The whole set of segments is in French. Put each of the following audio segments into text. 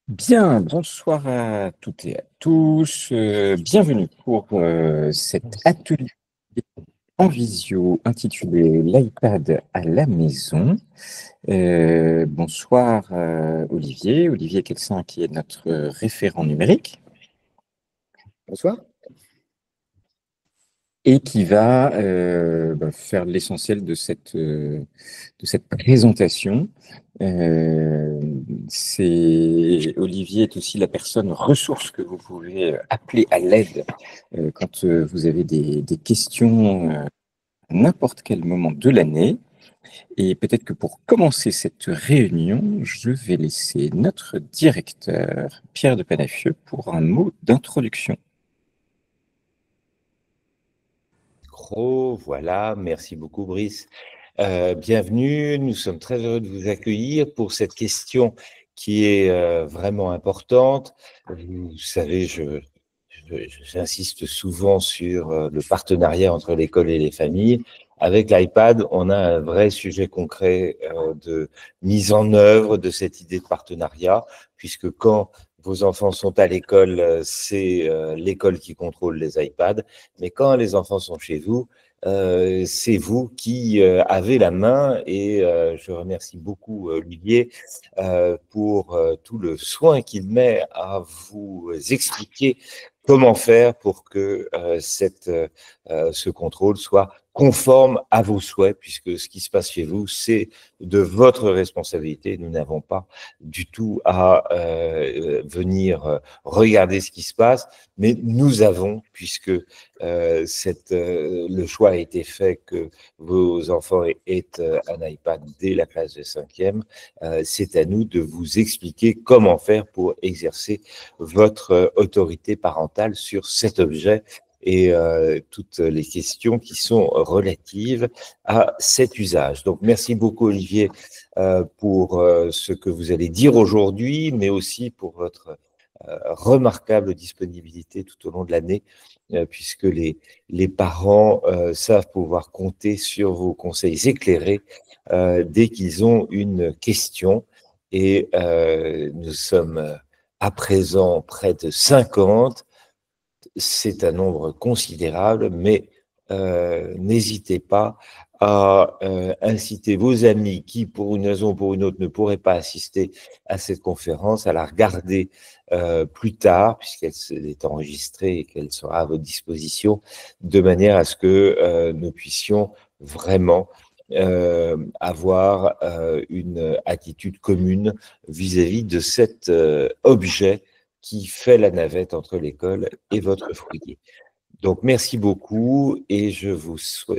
Bien, bonsoir à toutes et à tous. Bienvenue pour cet atelier en visio intitulé l'iPad à la maison. Bonsoir Olivier Kelsin qui est notre référent numérique Bonsoir. et qui va faire l'essentiel de cette présentation. Olivier est aussi la personne ressource que vous pouvez appeler à l'aide quand vous avez des questions à n'importe quel moment de l'année. Et peut-être que pour commencer cette réunion, je vais laisser notre directeur, Pierre de Panafieux, pour un mot d'introduction. Voilà, merci beaucoup Brice. Bienvenue, nous sommes très heureux de vous accueillir pour cette question qui est vraiment importante. Vous savez, j'insiste souvent sur le partenariat entre l'école et les familles. Avec l'iPad, on a un vrai sujet concret de mise en œuvre de cette idée de partenariat, puisque quand vos enfants sont à l'école, c'est l'école qui contrôle les iPads, mais quand les enfants sont chez vous, c'est vous qui avez la main et je remercie beaucoup Olivier pour tout le soin qu'il met à vous expliquer comment faire pour que ce contrôle soit conforme à vos souhaits, puisque ce qui se passe chez vous, c'est de votre responsabilité. Nous n'avons pas du tout à venir regarder ce qui se passe, mais nous avons, puisque le choix a été fait que vos enfants aient un iPad dès la classe de 5e, c'est à nous de vous expliquer comment faire pour exercer votre autorité parentale sur cet objet et toutes les questions qui sont relatives à cet usage. Donc, merci beaucoup, Olivier, pour ce que vous allez dire aujourd'hui, mais aussi pour votre remarquable disponibilité tout au long de l'année, puisque les parents savent pouvoir compter sur vos conseils éclairés dès qu'ils ont une question. Et nous sommes à présent près de 50. C'est un nombre considérable, mais n'hésitez pas à inciter vos amis qui, pour une raison ou pour une autre, ne pourraient pas assister à cette conférence, à la regarder plus tard, puisqu'elle est enregistrée et qu'elle sera à votre disposition, de manière à ce que nous puissions vraiment avoir une attitude commune vis-à-vis de cet objet qui fait la navette entre l'école et votre foyer. Donc, merci beaucoup et je vous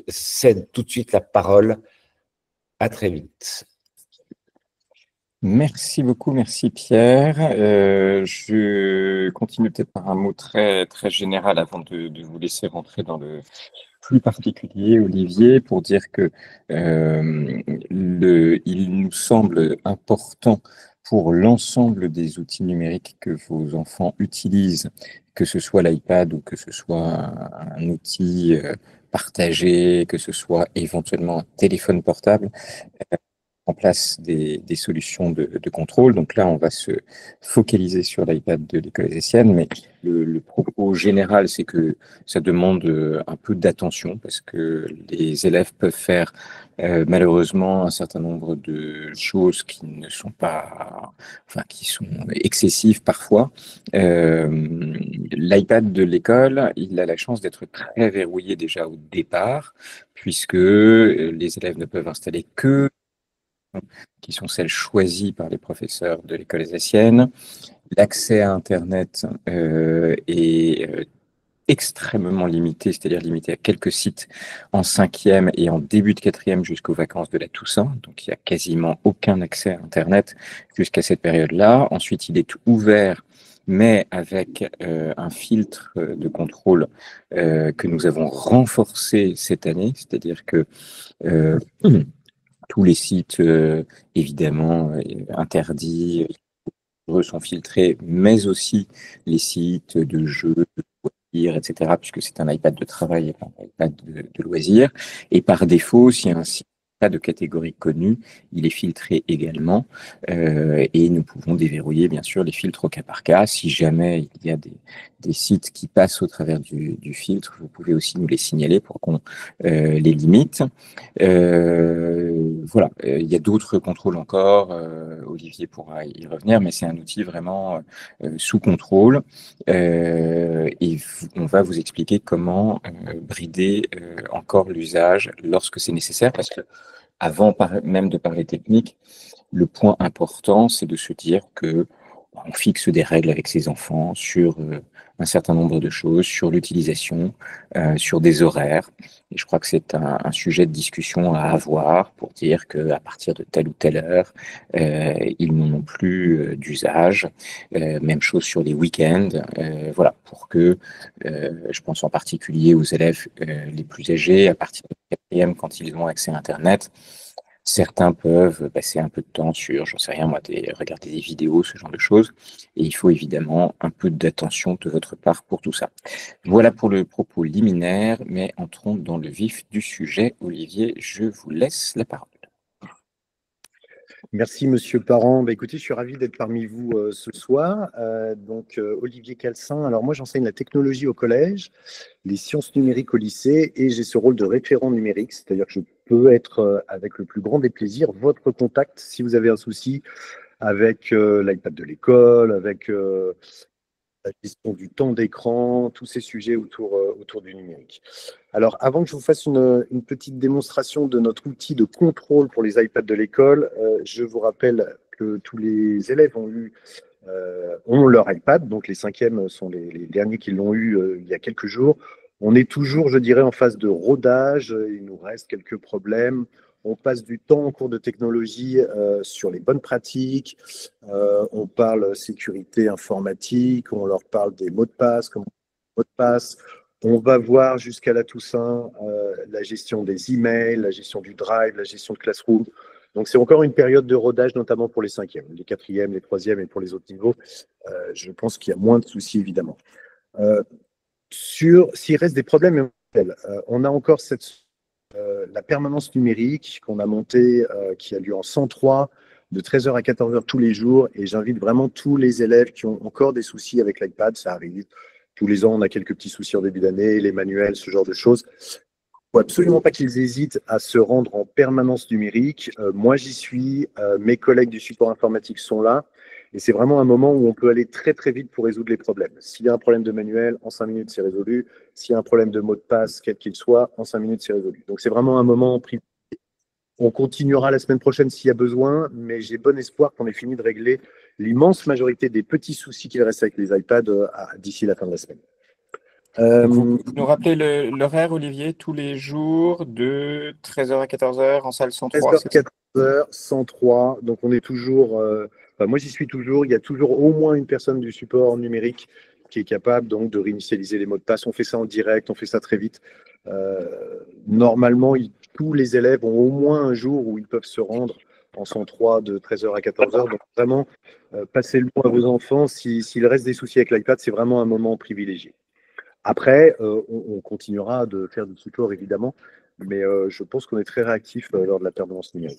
cède tout de suite la parole. À très vite. Merci beaucoup, merci Pierre. Je continue peut-être par un mot très, très général avant de vous laisser rentrer dans le plus particulier, Olivier, pour dire que il nous semble important pour l'ensemble des outils numériques que vos enfants utilisent, que ce soit l'iPad ou que ce soit un outil partagé, que ce soit éventuellement un téléphone portable, en place des solutions de contrôle. Donc là, on va se focaliser sur l'iPad de l'école alsacienne, mais le propos général, c'est que ça demande un peu d'attention parce que les élèves peuvent faire malheureusement un certain nombre de choses qui ne sont pas, enfin, qui sont excessives parfois. L'iPad de l'école, il a la chance d'être très verrouillé déjà au départ, puisque les élèves ne peuvent installer que qui sont celles choisies par les professeurs de l'école alsacienne. L'accès à Internet est extrêmement limité, c'est-à-dire limité à quelques sites en 5e et en début de 4e jusqu'aux vacances de la Toussaint. Donc, il n'y a quasiment aucun accès à Internet jusqu'à cette période-là. Ensuite, il est ouvert, mais avec un filtre de contrôle que nous avons renforcé cette année, c'est-à-dire que tous les sites, évidemment, interdits sont filtrés, mais aussi les sites de jeux, de loisirs, etc., puisque c'est un iPad de travail et pas un iPad de loisirs. Et par défaut, s'il y a un site pas de catégorie connue, il est filtré également et nous pouvons déverrouiller bien sûr les filtres au cas par cas. Si jamais il y a des sites qui passent au travers du filtre, vous pouvez aussi nous les signaler pour qu'on les limite. Voilà, il y a d'autres contrôles encore, Olivier pourra y revenir, mais c'est un outil vraiment sous contrôle et on va vous expliquer comment brider encore l'usage lorsque c'est nécessaire, parce que avant même de parler technique, le point important, c'est de se dire que on fixe des règles avec ses enfants sur un certain nombre de choses, sur l'utilisation, sur des horaires. Et je crois que c'est un sujet de discussion à avoir pour dire qu'à partir de telle ou telle heure, ils n'en ont plus d'usage. Même chose sur les week-ends. Voilà, pour que, je pense en particulier aux élèves les plus âgés, à partir de 4e, quand ils ont accès à Internet, certains peuvent passer un peu de temps sur, j'en sais rien moi, regarder des vidéos, ce genre de choses. Et il faut évidemment un peu d'attention de votre part pour tout ça. Voilà pour le propos liminaire, mais entrons dans le vif du sujet. Olivier, je vous laisse la parole. Merci, Monsieur Parent. Écoutez, je suis ravi d'être parmi vous ce soir. Olivier Calcin. Alors, moi, j'enseigne la technologie au collège, les sciences numériques au lycée, et j'ai ce rôle de référent numérique, c'est-à-dire que je peux être, avec le plus grand des plaisirs, votre contact si vous avez un souci avec l'iPad de l'école, avec la gestion du temps d'écran, tous ces sujets autour du numérique. Alors, avant que je vous fasse une petite démonstration de notre outil de contrôle pour les iPads de l'école, je vous rappelle que tous les élèves ont leur iPad, donc les 5e sont les derniers qui l'ont eu il y a quelques jours. On est toujours, je dirais, en phase de rodage, il nous reste quelques problèmes. On passe du temps en cours de technologie sur les bonnes pratiques, on parle sécurité informatique, on leur parle des mots de passe, comment mots de passe. On va voir jusqu'à la Toussaint la gestion des emails, la gestion du Drive, la gestion de Classroom. Donc, c'est encore une période de rodage, notamment pour les 5e, les 4e, les 3e et pour les autres niveaux. Je pense qu'il y a moins de soucis, évidemment. S'il reste des problèmes, on a encore la permanence numérique qu'on a montée, qui a lieu en 103, de 13h à 14h tous les jours. Et j'invite vraiment tous les élèves qui ont encore des soucis avec l'iPad, ça arrive. Tous les ans, on a quelques petits soucis en début d'année, les manuels, ce genre de choses. Il ne faut absolument pas qu'ils hésitent à se rendre en permanence numérique. Moi, j'y suis. Mes collègues du support informatique sont là. Et c'est vraiment un moment où on peut aller très, très vite pour résoudre les problèmes. S'il y a un problème de manuel, en 5 minutes, c'est résolu. S'il y a un problème de mot de passe, quel qu'il soit, en 5 minutes, c'est résolu. Donc, c'est vraiment un moment privilégié. On continuera la semaine prochaine s'il y a besoin, mais j'ai bon espoir qu'on ait fini de régler l'immense majorité des petits soucis qu'il reste avec les iPads d'ici la fin de la semaine. Vous nous rappelez l'horaire, Olivier, tous les jours de 13h à 14h en salle 103. 13h, 14h, 103. Donc, on est toujours. Moi, j'y suis toujours. Il y a toujours au moins une personne du support numérique qui est capable donc de réinitialiser les mots de passe. On fait ça en direct, on fait ça très vite. Normalement, tous les élèves ont au moins un jour où ils peuvent se rendre en 103 de 13h à 14h. Donc, vraiment, passez le mot à vos enfants. S'il reste des soucis avec l'iPad, c'est vraiment un moment privilégié. Après, on continuera de faire du support, évidemment, mais je pense qu'on est très réactif lors de la permanence numérique.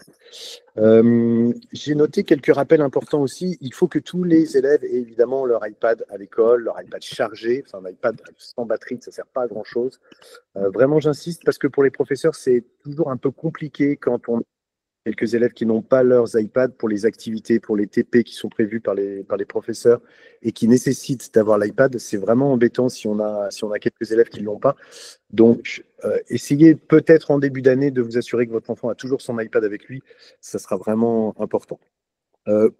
J'ai noté quelques rappels importants aussi. Il faut que tous les élèves aient évidemment leur iPad à l'école, leur iPad chargé. Enfin, un iPad sans batterie, ça ne sert pas à grand-chose. Vraiment, j'insiste parce que pour les professeurs, c'est toujours un peu compliqué quand on a quelques élèves qui n'ont pas leurs iPads pour les activités, pour les TP qui sont prévus par les professeurs et qui nécessitent d'avoir l'iPad. C'est vraiment embêtant si on a quelques élèves qui ne l'ont pas. Donc, essayez peut-être en début d'année de vous assurer que votre enfant a toujours son iPad avec lui. Ça sera vraiment important.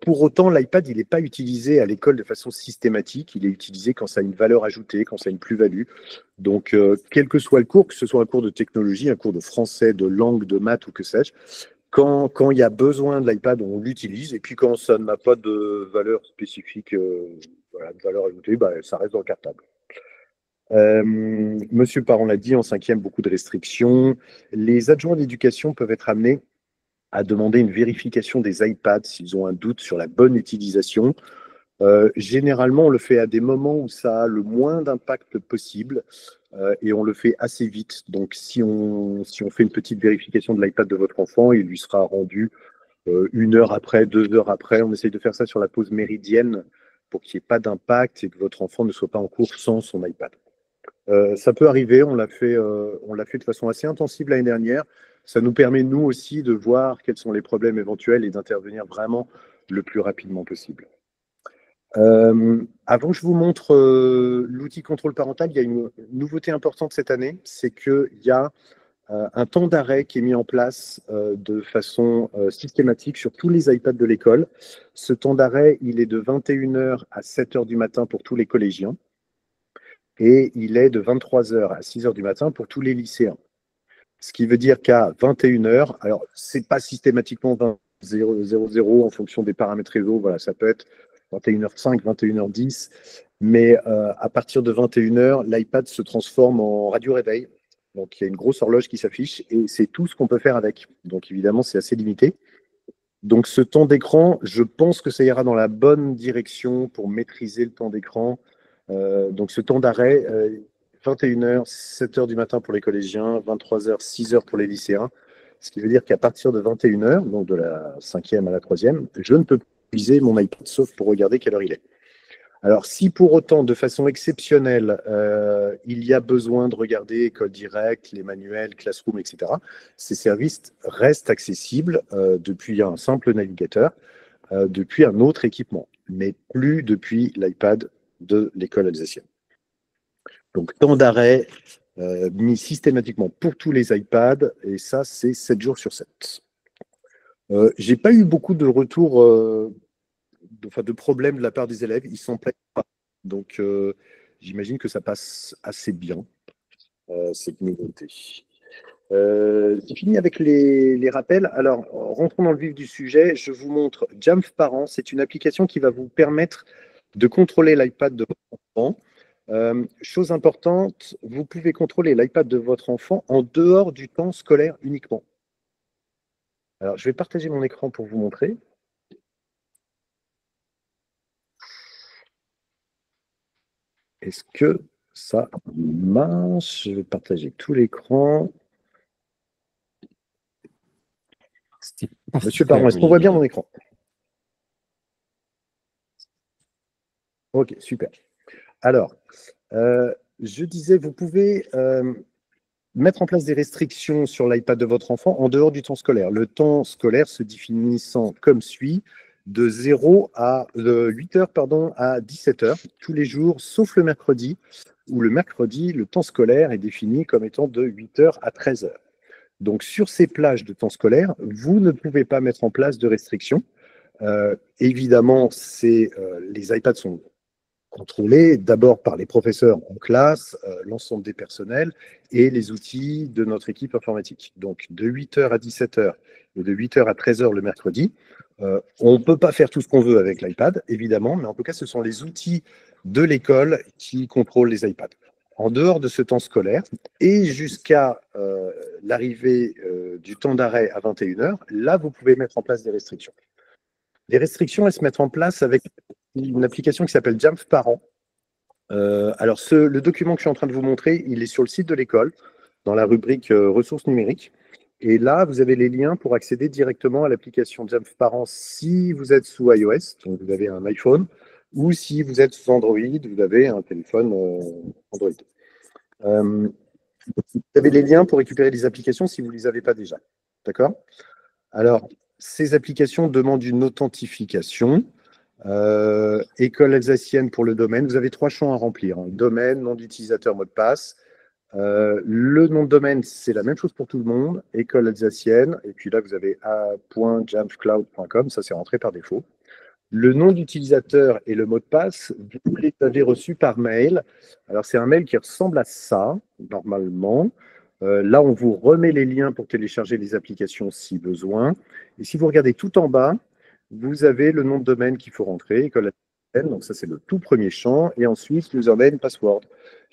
Pour autant, l'iPad, il n'est pas utilisé à l'école de façon systématique. Il est utilisé quand ça a une valeur ajoutée, quand ça a une plus-value. Donc, quel que soit le cours, que ce soit un cours de technologie, un cours de français, de langue, de maths ou que sais-je, quand il y a besoin de l'iPad, on l'utilise. Et puis, quand ça n'a pas de valeur spécifique, de valeur ajoutée, ça reste dans le cartable. Monsieur Parent l'a dit, en 5e, beaucoup de restrictions. Les adjoints d'éducation peuvent être amenés à demander une vérification des iPads s'ils ont un doute sur la bonne utilisation. Généralement, on le fait à des moments où ça a le moins d'impact possible. et on le fait assez vite. Donc, si on fait une petite vérification de l'iPad de votre enfant, il lui sera rendu 1 heure après, 2 heures après. On essaye de faire ça sur la pause méridienne pour qu'il n'y ait pas d'impact et que votre enfant ne soit pas en cours sans son iPad. Ça peut arriver, on l'a fait de façon assez intensive l'année dernière. Ça nous permet, nous aussi, de voir quels sont les problèmes éventuels et d'intervenir vraiment le plus rapidement possible. Avant que je vous montre l'outil contrôle parental, il y a une nouveauté importante cette année, c'est qu'il y a un temps d'arrêt qui est mis en place de façon systématique sur tous les iPads de l'école. Ce temps d'arrêt, il est de 21h à 7h du matin pour tous les collégiens et il est de 23h à 6h du matin pour tous les lycéens. Ce qui veut dire qu'à 21h, alors c'est pas systématiquement 20h00 en fonction des paramètres réseau, voilà, ça peut être 21h05, 21h10, mais à partir de 21h, l'iPad se transforme en radio réveil. Donc il y a une grosse horloge qui s'affiche et c'est tout ce qu'on peut faire avec. Donc évidemment, c'est assez limité. Donc ce temps d'écran, je pense que ça ira dans la bonne direction pour maîtriser le temps d'écran. Donc ce temps d'arrêt, 21h, 7h du matin pour les collégiens, 23h, 6h pour les lycéens. Ce qui veut dire qu'à partir de 21h, donc de la 5e à la 3e, je ne peux plus utiliser mon iPad sauf pour regarder quelle heure il est. Alors, si pour autant, de façon exceptionnelle, il y a besoin de regarder École Directe, les manuels, Classroom, etc., ces services restent accessibles depuis un simple navigateur, depuis un autre équipement, mais plus depuis l'iPad de l'école alsacienne. Donc, temps d'arrêt mis systématiquement pour tous les iPads, et ça, c'est 7 jours sur 7. J'ai pas eu beaucoup de retours de problèmes de la part des élèves, ils s'en plaignent pas. Donc, j'imagine que ça passe assez bien, cette nouveauté. J'ai fini avec les rappels. Alors, rentrons dans le vif du sujet. Je vous montre Jamf Parent. C'est une application qui va vous permettre de contrôler l'iPad de votre enfant. Chose importante, vous pouvez contrôler l'iPad de votre enfant en dehors du temps scolaire uniquement. Alors, je vais partager mon écran pour vous montrer. Est-ce que ça marche? Je vais partager tout l'écran. Monsieur Parent, est-ce qu'on voit bien mon écran? Ok, super. Alors, je disais, vous pouvez mettre en place des restrictions sur l'iPad de votre enfant en dehors du temps scolaire. Le temps scolaire se définissant comme suit, de 8h à 17h, tous les jours, sauf le mercredi, où le mercredi, le temps scolaire est défini comme étant de 8h à 13h. Donc, sur ces plages de temps scolaire, vous ne pouvez pas mettre en place de restrictions. Évidemment, les iPads sont contrôlés d'abord par les professeurs en classe, l'ensemble des personnels et les outils de notre équipe informatique. Donc, de 8h à 17h et de 8h à 13h le mercredi, on ne peut pas faire tout ce qu'on veut avec l'iPad, évidemment, mais en tout cas, ce sont les outils de l'école qui contrôlent les iPads. En dehors de ce temps scolaire et jusqu'à l'arrivée du temps d'arrêt à 21h, là, vous pouvez mettre en place des restrictions. Les restrictions, elles se mettent en place avec une application qui s'appelle Jamf Parent. Alors, le document que je suis en train de vous montrer, il est sur le site de l'école, dans la rubrique ressources numériques. Et là, vous avez les liens pour accéder directement à l'application Jamf Parent si vous êtes sous iOS, donc vous avez un iPhone, ou si vous êtes sous Android, vous avez un téléphone Android. Vous avez les liens pour récupérer les applications si vous ne les avez pas déjà. D'accord? Alors, ces applications demandent une authentification. École alsacienne pour le domaine. Vous avez 3 champs à remplir. Domaine, nom d'utilisateur, mot de passe. Le nom de domaine, c'est la même chose pour tout le monde. École alsacienne. Et puis là, vous avez a.jamfcloud.com. Ça, c'est rentré par défaut. Le nom d'utilisateur et le mot de passe, vous les avez reçus par mail. Alors, c'est un mail qui ressemble à ça, normalement. Là, on vous remet les liens pour télécharger les applications si besoin. Et si vous regardez tout en bas, vous avez le nom de domaine qu'il faut rentrer, école alsacienne. Donc, ça, c'est le tout premier champ. Et ensuite, username, password.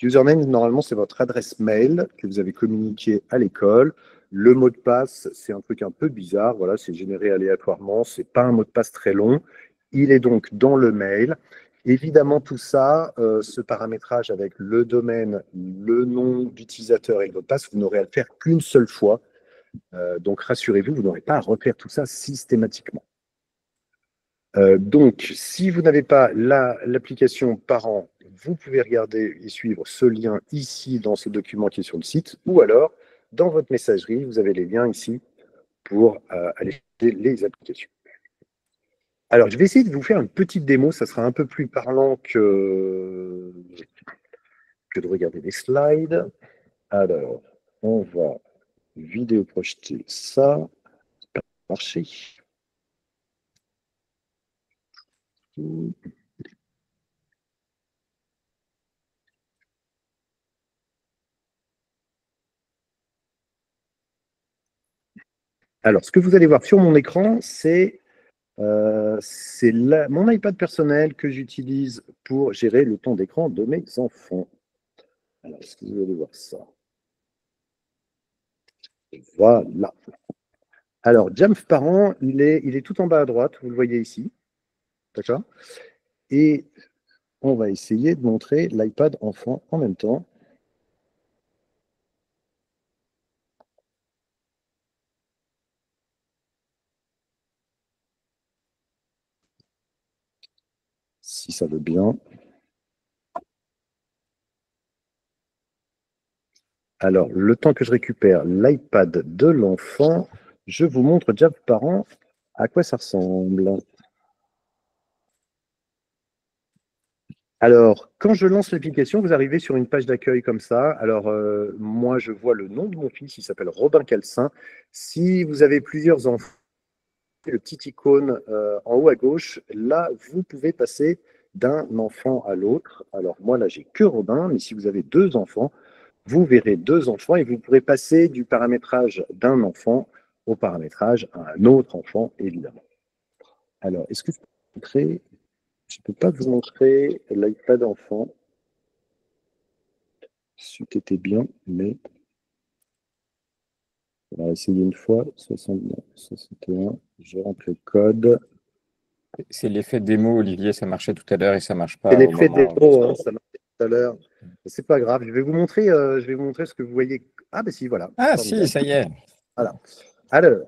Username, normalement, c'est votre adresse mail que vous avez communiquée à l'école. Le mot de passe, c'est un truc un peu bizarre. Voilà, c'est généré aléatoirement. Ce n'est pas un mot de passe très long. Il est donc dans le mail Évidemment, tout ça, ce paramétrage avec le domaine, le nom d'utilisateur et le mot de passe, vous n'aurez à le faire qu'une seule fois. Donc, rassurez-vous, vous n'aurez pas à refaire tout ça systématiquement. Donc, si vous n'avez pas l'application parent, vous pouvez regarder et suivre ce lien ici dans ce document qui est sur le site, ou alors, dans votre messagerie, vous avez les liens ici pour aller chercher les applications. Alors, je vais essayer de vous faire une petite démo, ça sera un peu plus parlant que de regarder les slides. Alors, on va vidéo projeter ça. Ça va marcher. Alors, ce que vous allez voir sur mon écran, c'est mon iPad personnel que j'utilise pour gérer le temps d'écran de mes enfants. Alors, est-ce que vous allez voir ça? Voilà. Alors, Jamf Parent, il est tout en bas à droite, vous le voyez ici. D'accord? Et on va essayer de montrer l'iPad enfant en même temps. Si ça veut bien. Alors, le temps que je récupère l'iPad de l'enfant, je vous montre Jamf Parent à quoi ça ressemble. Alors, quand je lance l'application, vous arrivez sur une page d'accueil comme ça. Alors, moi, je vois le nom de mon fils, il s'appelle Robin Calcin. Si vous avez plusieurs enfants, le petit icône en haut à gauche, là, vous pouvez passer d'un enfant à l'autre. Alors, moi, là, j'ai que Robin, mais si vous avez deux enfants, vous verrez deux enfants et vous pourrez passer du paramétrage d'un enfant au paramétrage à un autre enfant, évidemment. Alors, est-ce que je peux vous montrer? Je ne peux pas vous montrer l'iPad enfant. C'eût été bien, mais on va essayer une fois. 69, 61, je rentre le code. C'est l'effet démo, Olivier, ça marchait tout à l'heure et ça ne marche pas. C'est l'effet démo, hein, ça marchait tout à l'heure. C'est pas grave, je vais vous montrer ce que vous voyez. Ah, ben si, voilà. Ah, si, ça y est. Voilà. Alors,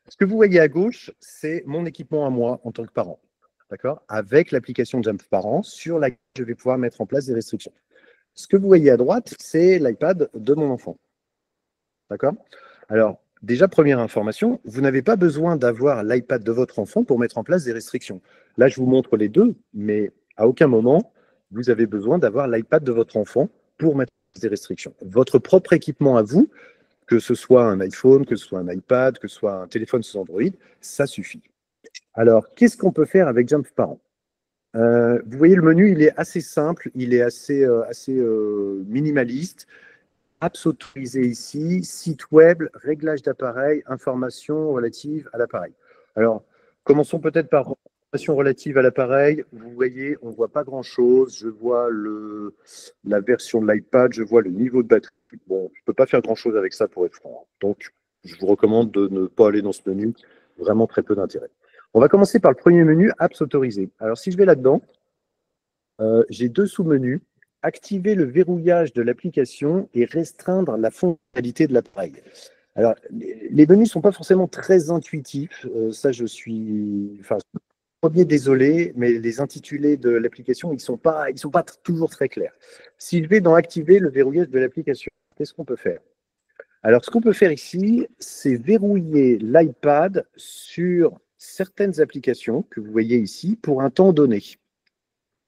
ce que vous voyez à gauche, c'est mon équipement à moi en tant que parent. D'accord? Avec l'application Jamf Parent, sur laquelle je vais pouvoir mettre en place des restrictions. Ce que vous voyez à droite, c'est l'iPad de mon enfant. D'accord? Alors, déjà, première information, vous n'avez pas besoin d'avoir l'iPad de votre enfant pour mettre en place des restrictions. Là, je vous montre les deux, mais à aucun moment, vous avez besoin d'avoir l'iPad de votre enfant pour mettre en place des restrictions. Votre propre équipement à vous, que ce soit un iPhone, que ce soit un iPad, que ce soit un téléphone sous Android, ça suffit. Alors, qu'est-ce qu'on peut faire avec Jamf Parent? Vous voyez, le menu, il est assez simple, il est assez minimaliste. Apps autorisées ici, site web, réglage d'appareil, informations relatives à l'appareil. Alors, commençons peut-être par informations relatives à l'appareil. Vous voyez, on ne voit pas grand-chose. Je vois la version de l'iPad, je vois le niveau de batterie. Bon, je ne peux pas faire grand-chose avec ça pour être franc. Donc, je vous recommande de ne pas aller dans ce menu. Vraiment très peu d'intérêt. On va commencer par le premier menu, apps autorisées. Alors, si je vais là-dedans, j'ai deux sous-menus. Activer le verrouillage de l'application et restreindre la fonctionnalité de l'appareil. Alors, les menus ne sont pas forcément très intuitifs. Ça, je suis. Enfin, premier désolé, mais les intitulés de l'application, ils ne sont pas toujours très clairs. Si je vais dans activer le verrouillage de l'application, qu'est-ce qu'on peut faire? Alors, ce qu'on peut faire ici, c'est verrouiller l'iPad sur certaines applications que vous voyez ici pour un temps donné.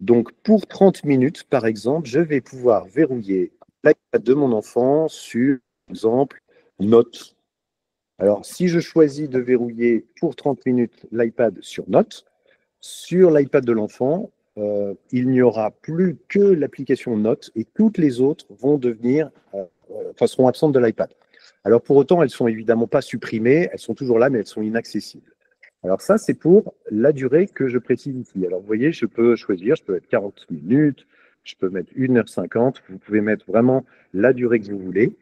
Donc, pour 30 minutes, par exemple, je vais pouvoir verrouiller l'iPad de mon enfant sur, par exemple, Notes. Alors, si je choisis de verrouiller pour 30 minutes l'iPad sur Notes, sur l'iPad de l'enfant, il n'y aura plus que l'application Notes et toutes les autres vont seront absentes de l'iPad. Alors, pour autant, elles ne sont évidemment pas supprimées, elles sont toujours là, mais elles sont inaccessibles. Alors ça, c'est pour la durée que je précise ici. Alors vous voyez, je peux choisir, je peux mettre 40 minutes, je peux mettre 1h50, vous pouvez mettre vraiment la durée que vous voulez.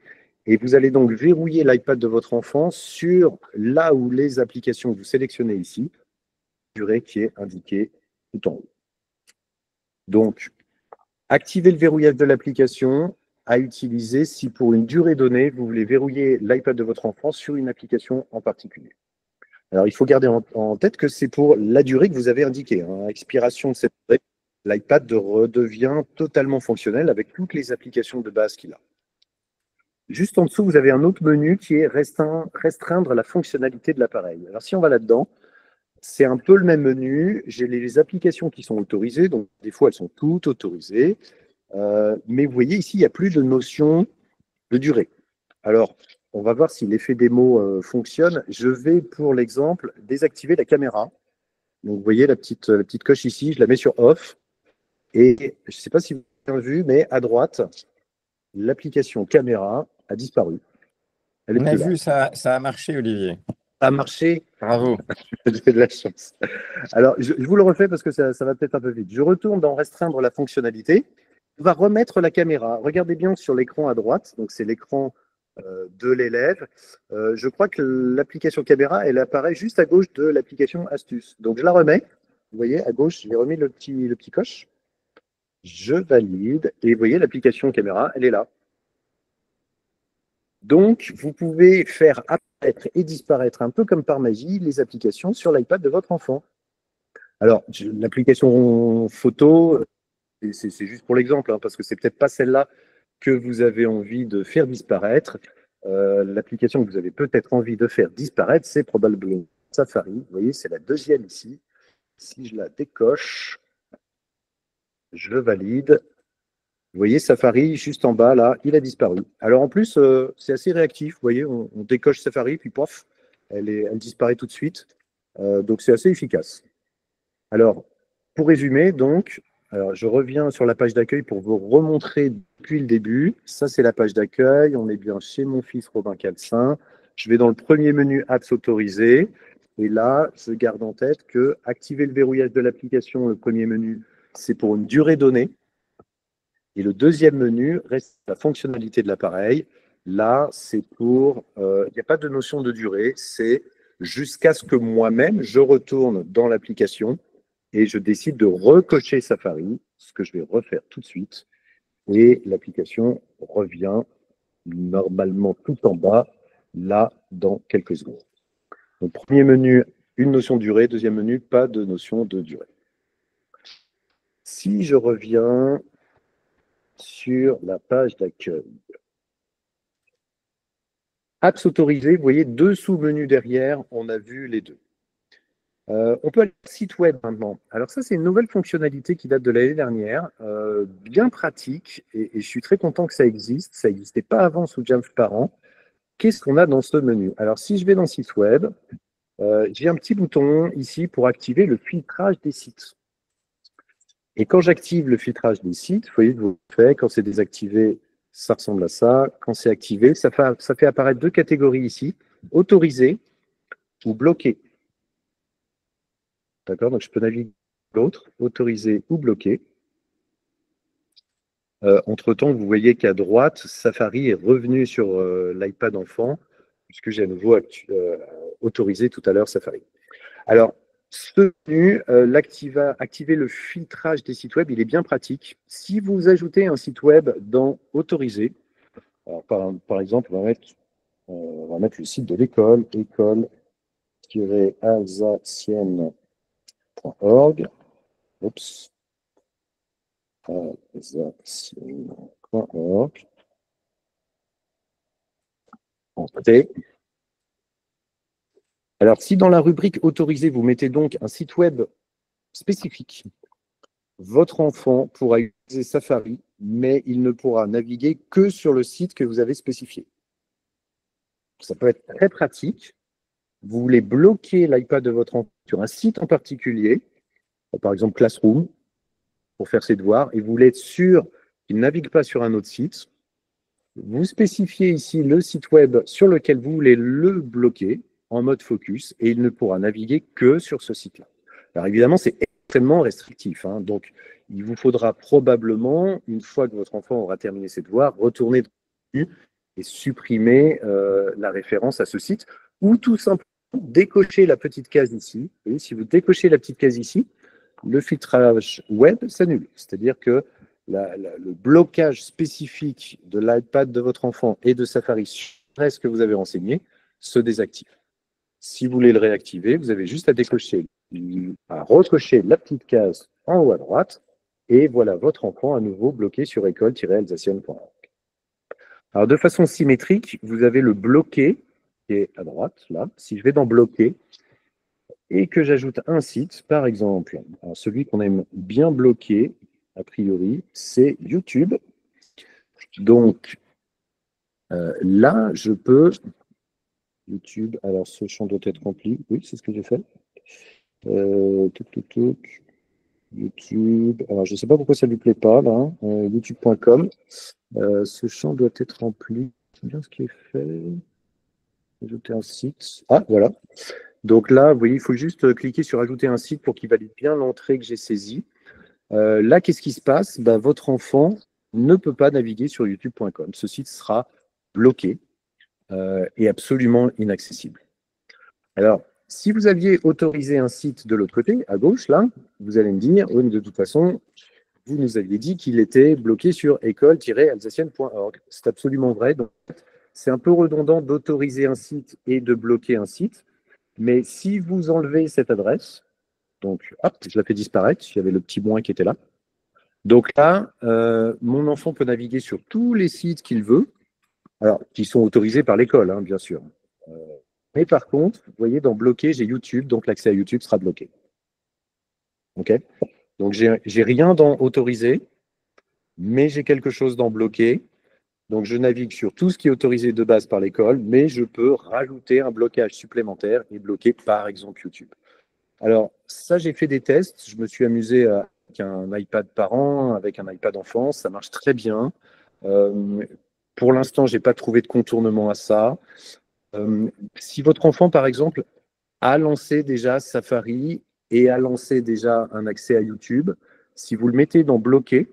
Et vous allez donc verrouiller l'iPad de votre enfant sur là où les applications que vous sélectionnez ici, durée qui est indiquée tout en haut. Donc, activez le verrouillage de l'application à utiliser si pour une durée donnée, vous voulez verrouiller l'iPad de votre enfant sur une application en particulier. Alors, il faut garder en tête que c'est pour la durée que vous avez indiquée. À expiration de cette durée, l'iPad redevient totalement fonctionnel avec toutes les applications de base qu'il a. Juste en dessous, vous avez un autre menu qui est restreindre la fonctionnalité de l'appareil. Alors, si on va là-dedans, c'est un peu le même menu. J'ai les applications qui sont autorisées, donc des fois, elles sont toutes autorisées. Mais vous voyez ici, il n'y a plus de notion de durée. Alors, on va voir si l'effet démo fonctionne. Je vais, pour l'exemple, désactiver la caméra. Donc, vous voyez la petite coche ici, je la mets sur off. Et je ne sais pas si vous avez vu, mais à droite, l'application caméra a disparu. On a vu, ça a marché, Olivier. Ça a marché. Bravo. J'ai de la chance. Alors, je vous le refais parce que ça va peut-être un peu vite. Je retourne dans restreindre la fonctionnalité. On va remettre la caméra. Regardez bien sur l'écran à droite. Donc, c'est l'écran de l'élève. Je crois que l'application caméra, elle apparaît juste à gauche de l'application astuce. Donc, je la remets. Vous voyez, à gauche, j'ai remis le petit coche. Je valide. Et vous voyez, l'application caméra, elle est là. Donc, vous pouvez faire apparaître et disparaître un peu comme par magie les applications sur l'iPad de votre enfant. Alors, l'application photo, c'est juste pour l'exemple, parce que c'est peut-être pas celle-là que vous avez envie de faire disparaître. L'application que vous avez peut-être envie de faire disparaître, c'est probablement Safari. Vous voyez, c'est la deuxième ici. Si je la décoche, je valide. Vous voyez, Safari, juste en bas, là, il a disparu. Alors, en plus, c'est assez réactif. Vous voyez, on décoche Safari, puis pof, elle disparaît tout de suite. Donc, c'est assez efficace. Alors, pour résumer, donc, alors, je reviens sur la page d'accueil pour vous remontrer depuis le début. Ça, c'est la page d'accueil. On est bien chez mon fils Robin Calcin. Je vais dans le premier menu Apps autorisés. Et là, je garde en tête que activer le verrouillage de l'application, le premier menu, c'est pour une durée donnée. Et le deuxième menu reste la fonctionnalité de l'appareil. Là, c'est pour, il n'y a pas de notion de durée, c'est jusqu'à ce que moi-même, je retourne dans l'application et je décide de recocher Safari, ce que je vais refaire tout de suite. Et l'application revient normalement tout en bas, là, dans quelques secondes. Donc, premier menu, une notion de durée. Deuxième menu, pas de notion de durée. Si je reviens sur la page d'accueil. Apps autorisées, vous voyez deux sous-menus derrière, on a vu les deux. On peut aller sur le site web maintenant. Alors ça, c'est une nouvelle fonctionnalité qui date de l'année dernière, bien pratique, et je suis très content que ça existe. Ça n'existait pas avant sous Jamf Parent. Qu'est-ce qu'on a dans ce menu? Alors si je vais dans le site web, j'ai un petit bouton ici pour activer le filtrage des sites. Et quand j'active le filtrage des sites, vous voyez que vous faites, quand c'est désactivé, ça ressemble à ça. Quand c'est activé, ça fait apparaître deux catégories ici, autorisé ou bloqué. D'accord? Donc je peux naviguer l'autre, autorisé ou bloqué. Entre-temps, vous voyez qu'à droite, Safari est revenu sur l'iPad enfant, puisque j'ai à nouveau autorisé tout à l'heure Safari. Alors, ce menu, activer le filtrage des sites web, il est bien pratique. Si vous ajoutez un site web dans Autoriser, alors par exemple, on va mettre le site de l'école, école-alsacienne.org. Oups. Alsacienne.org. Entrée. Alors, si dans la rubrique autorisée, vous mettez donc un site web spécifique, votre enfant pourra utiliser Safari, mais il ne pourra naviguer que sur le site que vous avez spécifié. Ça peut être très pratique. Vous voulez bloquer l'iPad de votre enfant sur un site en particulier, par exemple Classroom, pour faire ses devoirs, et vous voulez être sûr qu'il ne navigue pas sur un autre site. Vous spécifiez ici le site web sur lequel vous voulez le bloquer en mode focus, et il ne pourra naviguer que sur ce site-là. Alors évidemment, c'est extrêmement restrictif, donc il vous faudra probablement, une fois que votre enfant aura terminé ses devoirs, retourner dessus et supprimer la référence à ce site, ou tout simplement décocher la petite case ici. Vous voyez, si vous décochez la petite case ici, le filtrage web s'annule. C'est-à-dire que le blocage spécifique de l'iPad de votre enfant et de Safari sur ce que vous avez renseigné se désactive. Si vous voulez le réactiver, vous avez juste à décocher, à recocher la petite case en haut à droite, et voilà votre enfant à nouveau bloqué sur école-alsacienne.org. Alors, de façon symétrique, vous avez le bloqué qui est à droite, là. Si je vais dans bloquer et que j'ajoute un site, par exemple, alors celui qu'on aime bien bloquer, a priori, c'est YouTube. Donc, là, je peux... YouTube, alors ce champ doit être rempli. Oui, c'est ce que j'ai fait. YouTube, alors je ne sais pas pourquoi ça ne lui plaît pas, là. YouTube.com. Ce champ doit être rempli. C'est bien ce qui est fait. Ajouter un site. Ah, voilà. Donc là, vous voyez, il faut juste cliquer sur ajouter un site pour qu'il valide bien l'entrée que j'ai saisie. Là, qu'est-ce qui se passe? Votre enfant ne peut pas naviguer sur youtube.com. Ce site sera bloqué et absolument inaccessible. Alors, si vous aviez autorisé un site de l'autre côté, à gauche, là, vous allez me dire, oui, mais de toute façon, vous nous aviez dit qu'il était bloqué sur école-alsacienne.org. C'est absolument vrai. Donc, c'est un peu redondant d'autoriser un site et de bloquer un site. Mais si vous enlevez cette adresse, donc, hop, je la fais disparaître, il y avait le petit moins qui était là. Donc là, mon enfant peut naviguer sur tous les sites qu'il veut, alors qui sont autorisés par l'école, hein, bien sûr. Mais par contre, vous voyez, dans bloquer, j'ai YouTube, donc l'accès à YouTube sera bloqué. OK? Donc, j'ai rien dans autorisé, mais j'ai quelque chose dans bloqué. Donc, je navigue sur tout ce qui est autorisé de base par l'école, mais je peux rajouter un blocage supplémentaire et bloquer, par exemple, YouTube. Alors, ça, j'ai fait des tests. Je me suis amusé avec un iPad parent, avec un iPad enfant. Ça marche très bien. Pour l'instant, je n'ai pas trouvé de contournement à ça. Si votre enfant, par exemple, a lancé déjà Safari et a lancé déjà un accès à YouTube, si vous le mettez dans bloquer,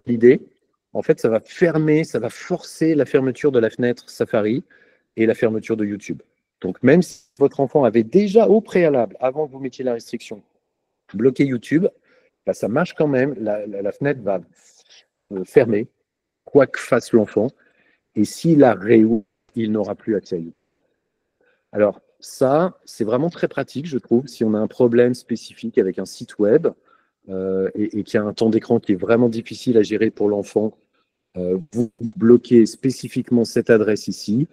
l'idée, en fait, ça va fermer, ça va forcer la fermeture de la fenêtre Safari et la fermeture de YouTube. Donc, même si votre enfant avait déjà au préalable, avant que vous mettiez la restriction, bloqué YouTube, ça marche quand même. La fenêtre va fermer, quoi que fasse l'enfant. Et s'il la réouvre, il n'aura plus accès à YouTube. Alors, ça, c'est vraiment très pratique, je trouve, si on a un problème spécifique avec un site web et qu'il y a un temps d'écran qui est vraiment difficile à gérer pour l'enfant. Vous bloquez spécifiquement cette adresse ici.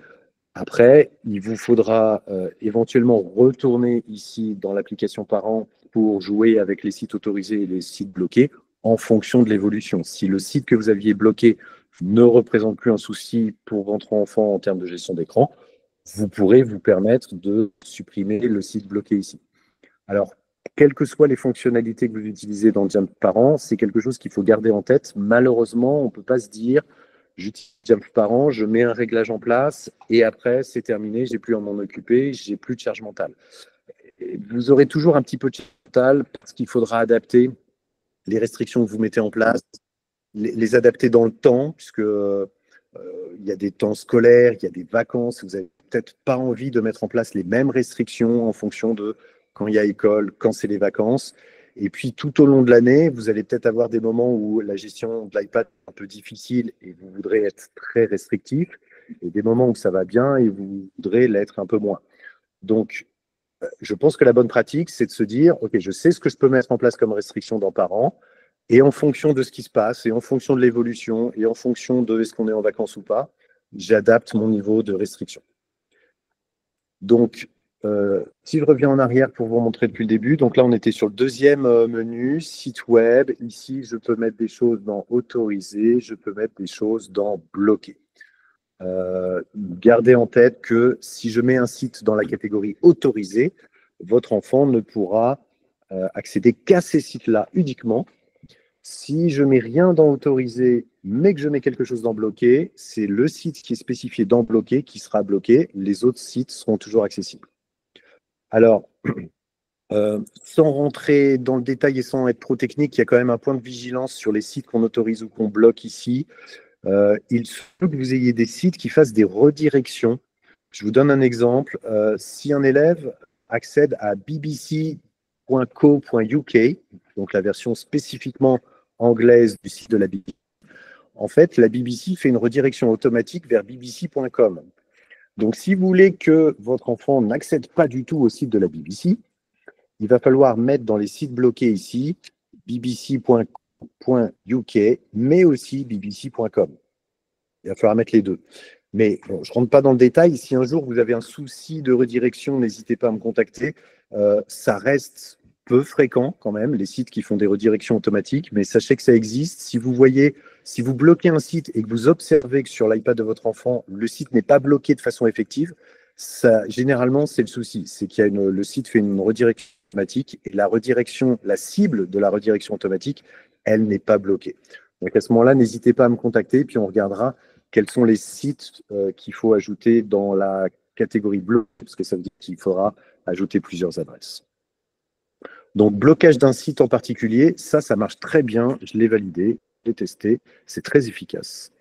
Après, il vous faudra éventuellement retourner ici dans l'application parent pour jouer avec les sites autorisés et les sites bloqués en fonction de l'évolution. Si le site que vous aviez bloqué ne représente plus un souci pour votre enfant en termes de gestion d'écran, vous pourrez vous permettre de supprimer le site bloqué ici. Alors, quelles que soient les fonctionnalités que vous utilisez dans Jump Parent, c'est quelque chose qu'il faut garder en tête. Malheureusement, on ne peut pas se dire j'utilise Jump Parent, je mets un réglage en place et après, c'est terminé, j'ai plus à m'en occuper, j'ai plus de charge mentale. Et vous aurez toujours un petit peu de charge mentale parce qu'il faudra adapter les restrictions que vous mettez en place, les adapter dans le temps, puisque il y a des temps scolaires, il y a des vacances, vous n'avez peut-être pas envie de mettre en place les mêmes restrictions en fonction de quand il y a école, quand c'est les vacances. Et puis, tout au long de l'année, vous allez peut-être avoir des moments où la gestion de l'iPad est un peu difficile et vous voudrez être très restrictif, et des moments où ça va bien et vous voudrez l'être un peu moins. Donc, je pense que la bonne pratique, c'est de se dire, OK, je sais ce que je peux mettre en place comme restriction dans Parents, et en fonction de ce qui se passe, et en fonction de l'évolution, et en fonction de est-ce qu'on est en vacances ou pas, j'adapte mon niveau de restriction. Donc, si je reviens en arrière pour vous montrer depuis le début, donc là, on était sur le deuxième menu, site web. Ici, je peux mettre des choses dans autoriser, je peux mettre des choses dans bloquer. Gardez en tête que si je mets un site dans la catégorie autorisé, votre enfant ne pourra accéder qu'à ces sites-là uniquement. Si je mets rien dans autorisé, mais que je mets quelque chose dans bloqué, c'est le site qui est spécifié dans bloqué qui sera bloqué. Les autres sites seront toujours accessibles. Alors, sans rentrer dans le détail et sans être trop technique, il y a quand même un point de vigilance sur les sites qu'on autorise ou qu'on bloque ici. Il faut que vous ayez des sites qui fassent des redirections. Je vous donne un exemple. Si un élève accède à BBC .co.uk, donc la version spécifiquement anglaise du site de la BBC. En fait, la BBC fait une redirection automatique vers bbc.com. Donc, si vous voulez que votre enfant n'accède pas du tout au site de la BBC, il va falloir mettre dans les sites bloqués ici bbc.uk, mais aussi bbc.com. Il va falloir mettre les deux. Mais bon, je ne rentre pas dans le détail. Si un jour vous avez un souci de redirection, n'hésitez pas à me contacter. Ça reste peu fréquent quand même, les sites qui font des redirections automatiques, mais sachez que ça existe. Si vous bloquez un site et que vous observez que sur l'iPad de votre enfant, le site n'est pas bloqué de façon effective, ça, généralement, c'est le souci. C'est qu'il y a le site fait une redirection automatique et la cible de la redirection automatique, elle n'est pas bloquée. Donc à ce moment-là, n'hésitez pas à me contacter, puis on regardera quels sont les sites qu'il faut ajouter dans la catégorie bleue, parce que ça veut dire qu'il faudra ajouter plusieurs adresses. Donc, blocage d'un site en particulier, ça marche très bien. Je l'ai validé, je l'ai testé. C'est très efficace.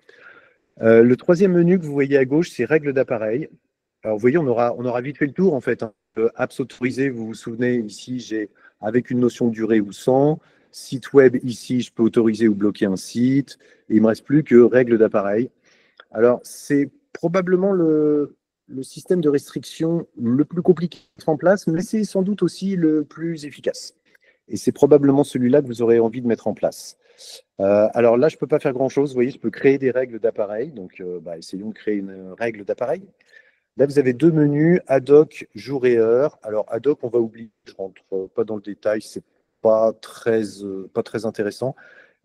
Le troisième menu que vous voyez à gauche, c'est règles d'appareil. Alors, vous voyez, on aura vite fait le tour, en fait. Apps autorisées, vous vous souvenez, ici, j'ai avec une notion de durée ou sans. Site web, ici, je peux autoriser ou bloquer un site. Et il ne me reste plus que règles d'appareil. Alors, c'est probablement le système de restriction le plus compliqué à mettre en place, mais c'est sans doute aussi le plus efficace. Et c'est probablement celui-là que vous aurez envie de mettre en place. Alors là, je ne peux pas faire grand-chose. Vous voyez, je peux créer des règles d'appareil. Donc, essayons de créer une règle d'appareil. Là, vous avez deux menus, ad hoc, jour et heure. Alors, ad hoc, on va oublier. Je ne rentre pas dans le détail. Ce n'est pas très intéressant.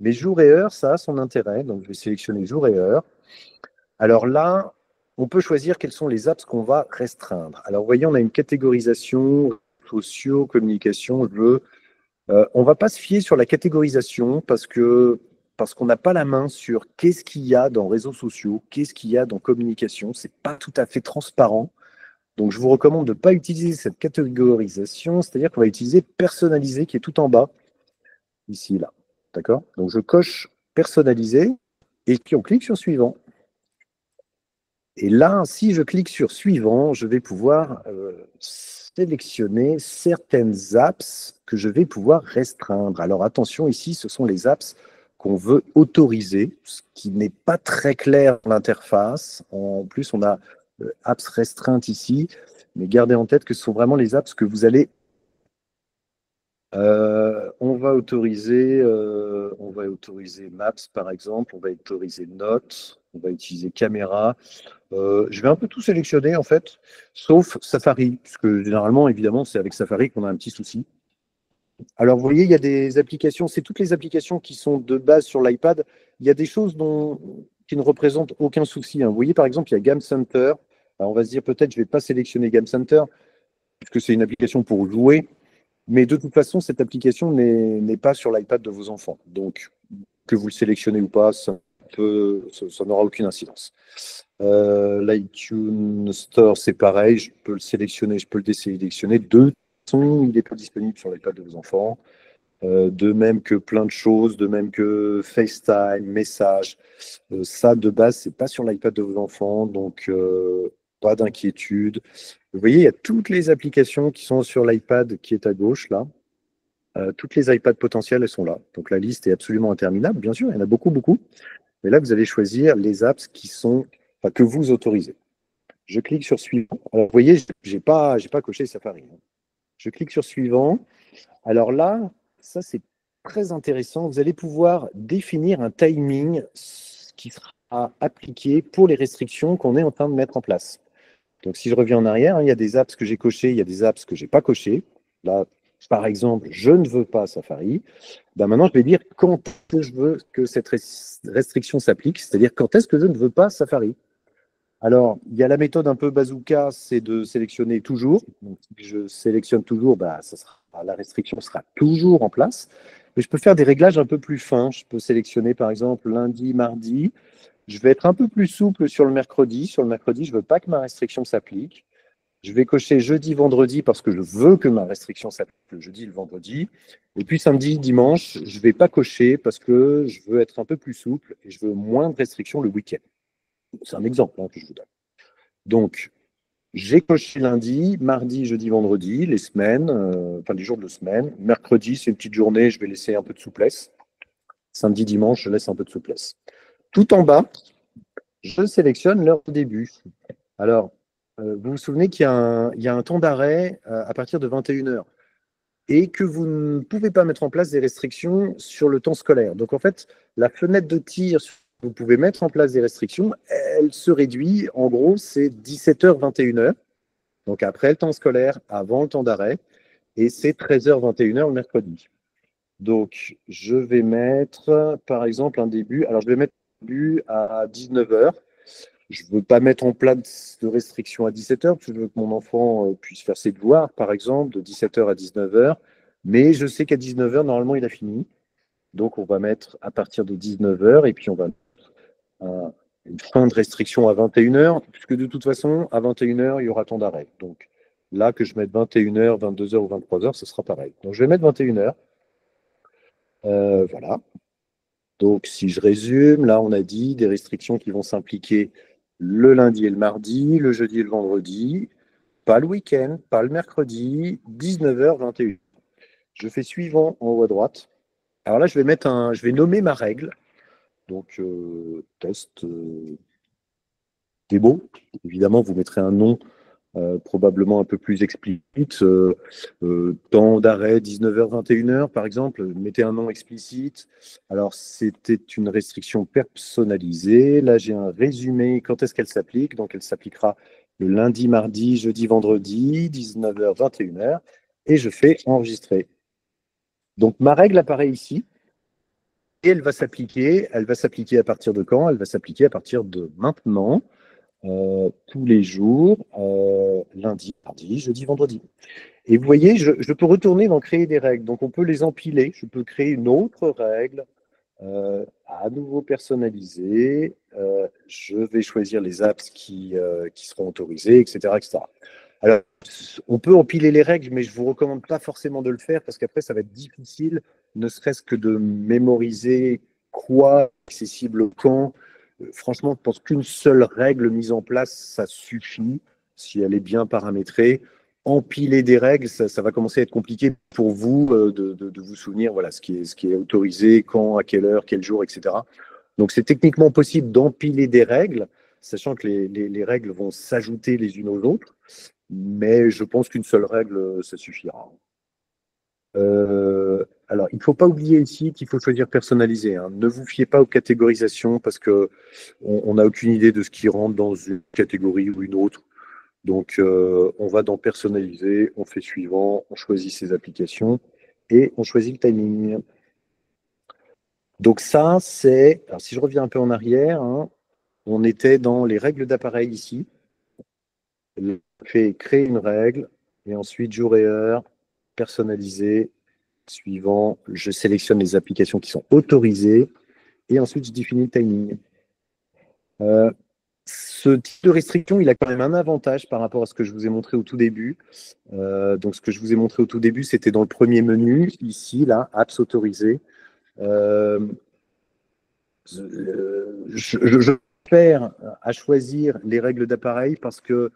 Mais jour et heure, ça a son intérêt. Donc, je vais sélectionner jour et heure. Alors là, on peut choisir quelles sont les apps qu'on va restreindre. Alors, vous voyez, on a une catégorisation, sociaux, communication, jeux. On ne va pas se fier sur la catégorisation parce qu'on n'a pas la main sur qu'est-ce qu'il y a dans réseaux sociaux, qu'est-ce qu'il y a dans communication. Ce n'est pas tout à fait transparent. Donc, je vous recommande de ne pas utiliser cette catégorisation, c'est-à-dire qu'on va utiliser personnaliser qui est tout en bas, ici, là. D'accord? Donc, je coche personnaliser et puis on clique sur suivant. Et là, si je clique sur suivant, je vais pouvoir sélectionner certaines apps que je vais pouvoir restreindre. Alors attention, ici, ce sont les apps qu'on veut autoriser, ce qui n'est pas très clair dans l'interface. En plus, on a apps restreintes ici, mais gardez en tête que ce sont vraiment les apps que vous allez... on va autoriser Maps, par exemple, on va autoriser Notes, on va utiliser Caméra. Je vais un peu tout sélectionner, en fait, sauf Safari, puisque généralement, évidemment, c'est avec Safari qu'on a un petit souci. Alors, vous voyez, il y a des applications, c'est toutes les applications qui sont de base sur l'iPad. Il y a des choses qui ne représentent aucun souci. Vous voyez, par exemple, il y a Game Center. Alors, on va se dire, peut-être, je ne vais pas sélectionner Game Center, puisque c'est une application pour jouer. Mais de toute façon, cette application n'est pas sur l'iPad de vos enfants. Donc, que vous le sélectionnez ou pas, ça n'aura aucune incidence. L'iTunes Store, c'est pareil. Je peux le sélectionner, je peux le désélectionner. De toute façon, il n'est pas disponible sur l'iPad de vos enfants. De même que plein de choses, de même que FaceTime, messages. Ça, de base, ce n'est pas sur l'iPad de vos enfants. Donc, pas d'inquiétude. Vous voyez, il y a toutes les applications qui sont sur l'iPad qui est à gauche, là. Toutes les iPads potentielles, elles sont là. Donc, la liste est absolument interminable. Bien sûr, il y en a beaucoup, beaucoup. Mais là, vous allez choisir les apps que vous autorisez. Je clique sur suivant. Alors, vous voyez, je n'ai pas coché Safari. Je clique sur suivant. Alors là, ça, c'est très intéressant. Vous allez pouvoir définir un timing qui sera appliqué pour les restrictions qu'on est en train de mettre en place. Donc, si je reviens en arrière, il y a des apps que j'ai cochées, il y a des apps que je n'ai pas cochées. Là, par exemple, je ne veux pas Safari. Maintenant, je vais dire quand je veux que cette restriction s'applique, c'est-à-dire quand est-ce que je ne veux pas Safari. Alors, il y a la méthode un peu bazooka, c'est de sélectionner toujours. Donc, si je sélectionne toujours, la restriction sera toujours en place. Mais je peux faire des réglages un peu plus fins. Je peux sélectionner, par exemple, lundi, mardi. Je vais être un peu plus souple sur le mercredi. Sur le mercredi, je ne veux pas que ma restriction s'applique. Je vais cocher jeudi, vendredi parce que je veux que ma restriction s'applique le jeudi et le vendredi. Et puis samedi, dimanche, je ne vais pas cocher parce que je veux être un peu plus souple et je veux moins de restrictions le week-end. C'est un exemple que je vous donne. Donc, J'ai coché lundi, mardi, jeudi, vendredi, les semaines, enfin les jours de semaine. Mercredi, c'est une petite journée, je vais laisser un peu de souplesse. Samedi, dimanche, je laisse un peu de souplesse. Tout en bas, je sélectionne l'heure de début. Alors, vous vous souvenez il y a un temps d'arrêt à partir de 21h et que vous ne pouvez pas mettre en place des restrictions sur le temps scolaire. Donc, en fait, la fenêtre de tir, vous pouvez mettre en place des restrictions, elle se réduit, en gros, c'est 17h, 21h. Donc, après le temps scolaire, avant le temps d'arrêt, et c'est 13h, 21h le mercredi. Donc, je vais mettre, par exemple, un début. Alors, je vais mettre un début à 19h. Je ne veux pas mettre en place de restrictions à 17h, parce que je veux que mon enfant puisse faire ses devoirs, par exemple, de 17h à 19h. Mais je sais qu'à 19h, normalement, il a fini. Donc, on va mettre à partir de 19h, et puis on va mettre une fin de restriction à 21h, puisque de toute façon, à 21h, il y aura temps d'arrêt. Donc, là, que je mette 21h, 22h ou 23h, ce sera pareil. Donc, je vais mettre 21h. Voilà. Donc, si je résume, là, on a dit des restrictions qui vont s'impliquer le lundi et le mardi, le jeudi et le vendredi, pas le week-end, pas le mercredi, 19h, 21h. Je fais suivant en haut à droite. Alors là, je vais nommer ma règle. Donc, test démo. Évidemment, vous mettrez un nom probablement un peu plus explicite. Temps d'arrêt 19h, 21h, par exemple, mettez un nom explicite. Alors, c'était une restriction personnalisée. Là, j'ai un résumé. Quand est-ce qu'elle s'applique? Donc, elle s'appliquera le lundi, mardi, jeudi, vendredi, 19h, 21h. Et je fais enregistrer. Donc, ma règle apparaît ici. Et elle va s'appliquer. Elle va s'appliquer à partir de quand? Elle va s'appliquer à partir de maintenant. Tous les jours, lundi, mardi, jeudi, vendredi. Et vous voyez, je peux retourner dans créer des règles. Donc, on peut les empiler. Je peux créer une autre règle, à nouveau personnalisée. Je vais choisir les apps qui seront autorisées, etc., etc. Alors, on peut empiler les règles, mais je ne vous recommande pas forcément de le faire parce qu'après, ça va être difficile, ne serait-ce que de mémoriser quoi, accessible quand. Franchement, je pense qu'une seule règle mise en place, ça suffit si elle est bien paramétrée. Empiler des règles, ça va commencer à être compliqué pour vous de vous souvenir voilà, ce qui est autorisé, quand, à quelle heure, quel jour, etc. Donc, c'est techniquement possible d'empiler des règles, sachant que les règles vont s'ajouter les unes aux autres, mais je pense qu'une seule règle, ça suffira. Alors, il ne faut pas oublier ici qu'il faut choisir personnalisé, hein. Ne vous fiez pas aux catégorisations parce qu'on n'a aucune idée de ce qui rentre dans une catégorie ou une autre. Donc, on va dans personnaliser, on fait suivant, on choisit ses applications et on choisit le timing. Donc ça, c'est... Alors, si je reviens un peu en arrière, hein, on était dans les règles d'appareil ici. Je fais créer une règle et ensuite jour et heure, personnaliser, suivant, je sélectionne les applications qui sont autorisées et ensuite je définis le timing. Ce type de restriction, il a quand même un avantage par rapport à ce que je vous ai montré au tout début. Donc, ce que je vous ai montré au tout début, c'était dans le premier menu, ici, là, apps autorisées. Je perds à choisir les règles d'appareil parce que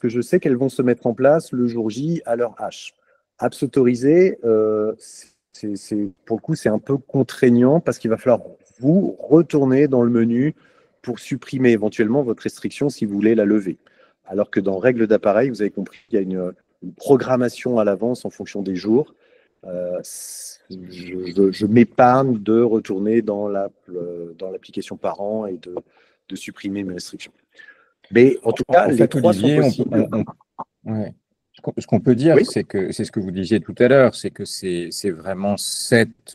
je sais qu'elles vont se mettre en place le jour J à l'heure H. Apps autorisées, pour le coup, c'est un peu contraignant parce qu'il va falloir vous retourner dans le menu pour supprimer éventuellement votre restriction si vous voulez la lever. Alors que dans règles d'appareil, vous avez compris qu'il y a une programmation à l'avance en fonction des jours. Je m'épargne de retourner dans l'application parent et de supprimer mes restrictions. Mais en tout cas, les trois sont possibles. Ouais. Ce qu'on peut dire, Oui. c'est que c'est ce que vous disiez tout à l'heure, c'est que c'est vraiment cette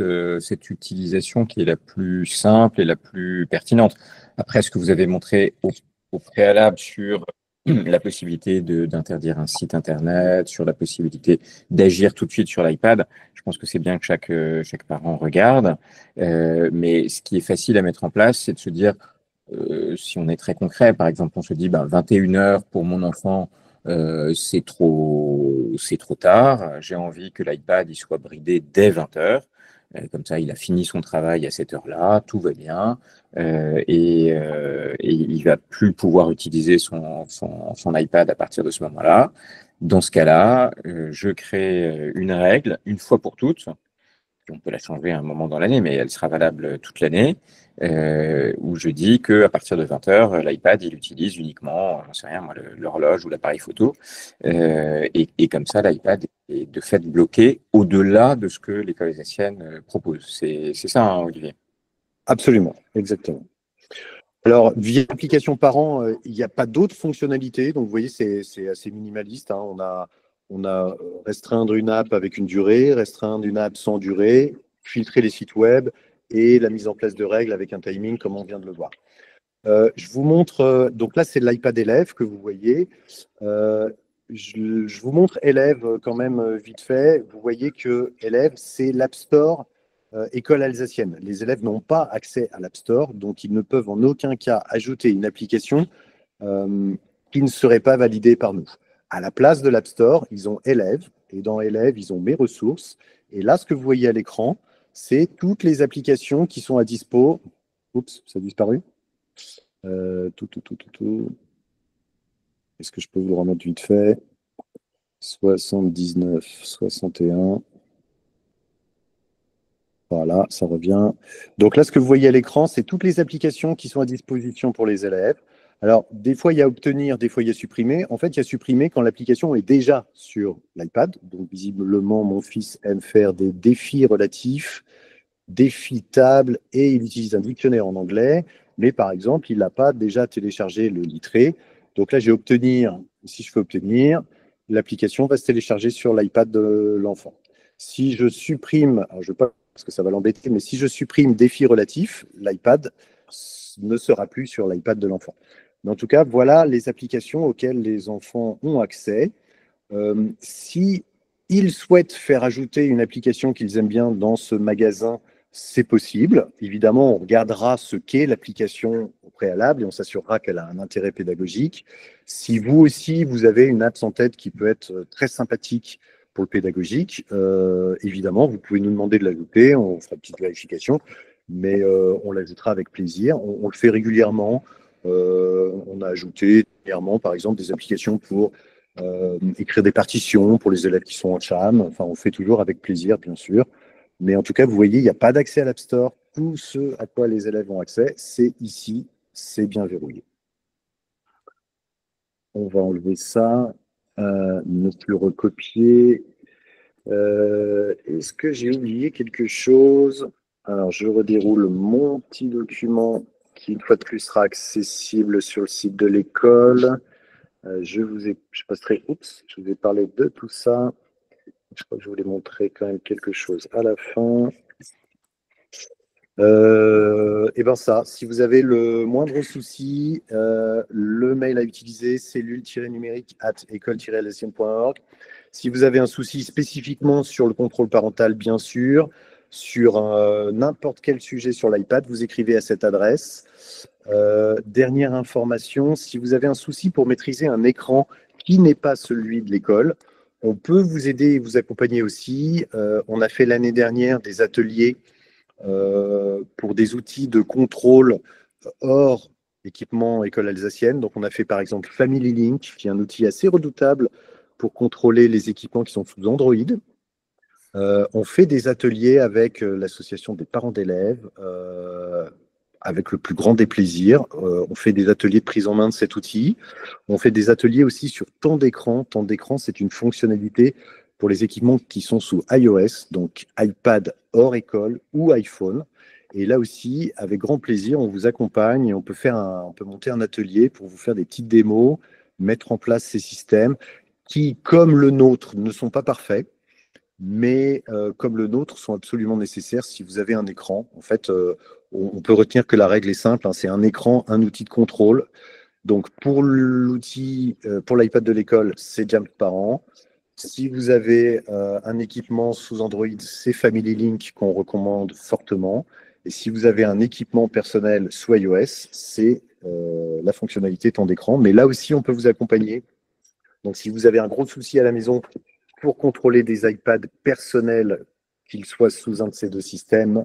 utilisation qui est la plus simple et la plus pertinente. Après, ce que vous avez montré au préalable sur la possibilité d'interdire un site internet, sur la possibilité d'agir tout de suite sur l'iPad, je pense que c'est bien que chaque parent regarde. Mais ce qui est facile à mettre en place, c'est de se dire, si on est très concret, par exemple, on se dit 21h pour mon enfant, c'est trop tard. J'ai envie que l'iPad il soit bridé dès 20h. Comme ça, il a fini son travail à cette heure-là, tout va bien, et il va plus pouvoir utiliser son iPad à partir de ce moment-là. Dans ce cas-là, je crée une règle, une fois pour toutes. On peut la changer à un moment dans l'année, mais elle sera valable toute l'année, où je dis qu'à partir de 20 heures, l'iPad, il utilise uniquement, j'en sais rien, moi, l'horloge ou l'appareil photo. Et comme ça, l'iPad est de fait bloqué au-delà de ce que l'école alsacienne propose. C'est ça, hein, Olivier? Absolument, exactement. Alors, via l'application parent, il n'y a pas d'autres fonctionnalités. Donc, vous voyez, c'est assez minimaliste, hein. On a restreindre une app avec une durée, restreindre une app sans durée, filtrer les sites web et la mise en place de règles avec un timing, comme on vient de le voir. Je vous montre, donc là, c'est l'iPad élève que vous voyez. Je vous montre élève quand même vite fait. Vous voyez que élève, c'est l'App Store école alsacienne. Les élèves n'ont pas accès à l'App Store, donc ils ne peuvent en aucun cas ajouter une application qui ne serait pas validée par nous. À la place de l'App Store, ils ont élève, et dans élève, ils ont mes ressources. Et là, ce que vous voyez à l'écran, c'est toutes les applications qui sont à dispo. Oups, ça a disparu. Est-ce que je peux vous le remettre vite fait? 79, 61. Voilà, ça revient. Donc là, ce que vous voyez à l'écran, c'est toutes les applications qui sont à disposition pour les élèves. Alors, des fois, il y a obtenir, des fois, il y a supprimer. En fait, il y a supprimer quand l'application est déjà sur l'iPad. Donc, visiblement, mon fils aime faire des défis relatifs, défis tables, et il utilise un dictionnaire en anglais. Mais par exemple, il n'a pas déjà téléchargé le littré. Donc là, j'ai obtenir. Si je fais obtenir, l'application va se télécharger sur l'iPad de l'enfant. Si je supprime, alors je ne veux pas parce que ça va l'embêter, mais si je supprime défi relatif, l'iPad ne sera plus sur l'iPad de l'enfant. Mais en tout cas, voilà les applications auxquelles les enfants ont accès. Si ils souhaitent faire ajouter une application qu'ils aiment bien dans ce magasin, c'est possible. Évidemment, on regardera ce qu'est l'application au préalable et on s'assurera qu'elle a un intérêt pédagogique. Si vous aussi, vous avez une app en tête qui peut être très sympathique pour le pédagogique, évidemment, vous pouvez nous demander de l'ajouter, on fera une petite vérification, mais on l'ajoutera avec plaisir. On le fait régulièrement. On a ajouté régulièrement, par exemple, des applications pour écrire des partitions pour les élèves qui sont en CHAM. Enfin, on fait toujours avec plaisir, bien sûr. Mais en tout cas, vous voyez, il n'y a pas d'accès à l'App Store. Tout ce à quoi les élèves ont accès, c'est ici, c'est bien verrouillé. On va enlever ça, ne plus recopier. Est-ce que j'ai oublié quelque chose? Alors, je redéroule mon petit document qui, une fois de plus, sera accessible sur le site de l'école. Je vous ai parlé de tout ça. Je crois que je voulais montrer quand même quelque chose à la fin. Et bien ça, si vous avez le moindre souci, le mail à utiliser, cellule-numérique@école-alsacienne.org. Si vous avez un souci spécifiquement sur le contrôle parental, bien sûr, sur n'importe quel sujet sur l'iPad, vous écrivez à cette adresse. Dernière information, si vous avez un souci pour maîtriser un écran qui n'est pas celui de l'école, on peut vous aider et vous accompagner aussi. On a fait l'année dernière des ateliers pour des outils de contrôle hors équipement école alsacienne. Donc, on a fait par exemple Family Link, qui est un outil assez redoutable pour contrôler les équipements qui sont sous Android. On fait des ateliers avec l'association des parents d'élèves, avec le plus grand des plaisirs. On fait des ateliers de prise en main de cet outil. On fait des ateliers aussi sur temps d'écran. Temps d'écran, c'est une fonctionnalité pour les équipements qui sont sous iOS, donc iPad hors école ou iPhone. Et là aussi, avec grand plaisir, on vous accompagne et on peut monter un atelier pour vous faire des petites démos, mettre en place ces systèmes qui, comme le nôtre, ne sont pas parfaits, mais comme le nôtre, sont absolument nécessaires si vous avez un écran. En fait, on peut retenir que la règle est simple, hein, c'est un écran, un outil de contrôle. Donc, pour l'outil, pour l'iPad de l'école, c'est Jam Parent. Si vous avez un équipement sous Android, c'est Family Link qu'on recommande fortement. Et si vous avez un équipement personnel sous iOS, c'est la fonctionnalité temps d'écran. Mais là aussi, on peut vous accompagner. Donc, si vous avez un gros souci à la maison pour contrôler des iPads personnels qu'il soit sous un de ces deux systèmes,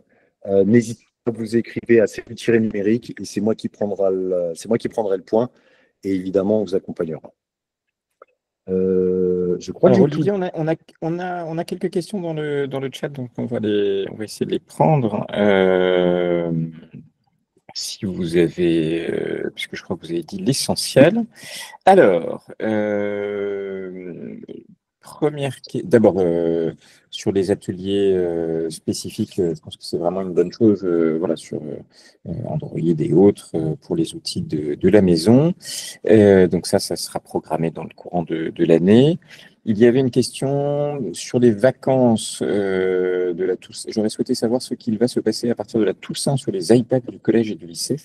n'hésitez pas, vous écrivez à cellule-numérique et c'est moi qui prendrai le point et évidemment on vous accompagnera. Je crois que Alors j'ai tout. Olivier, on a quelques questions dans le chat, donc on va essayer de les prendre. Si vous avez, puisque je crois que vous avez dit l'essentiel. Alors, d'abord, sur les ateliers spécifiques, je pense que c'est vraiment une bonne chose, voilà, sur Android et autres, pour les outils de la maison. Donc ça sera programmé dans le courant de l'année. Il y avait une question sur les vacances de la Toussaint. J'aurais souhaité savoir ce qu'il va se passer à partir de la Toussaint sur les iPads du collège et du lycée.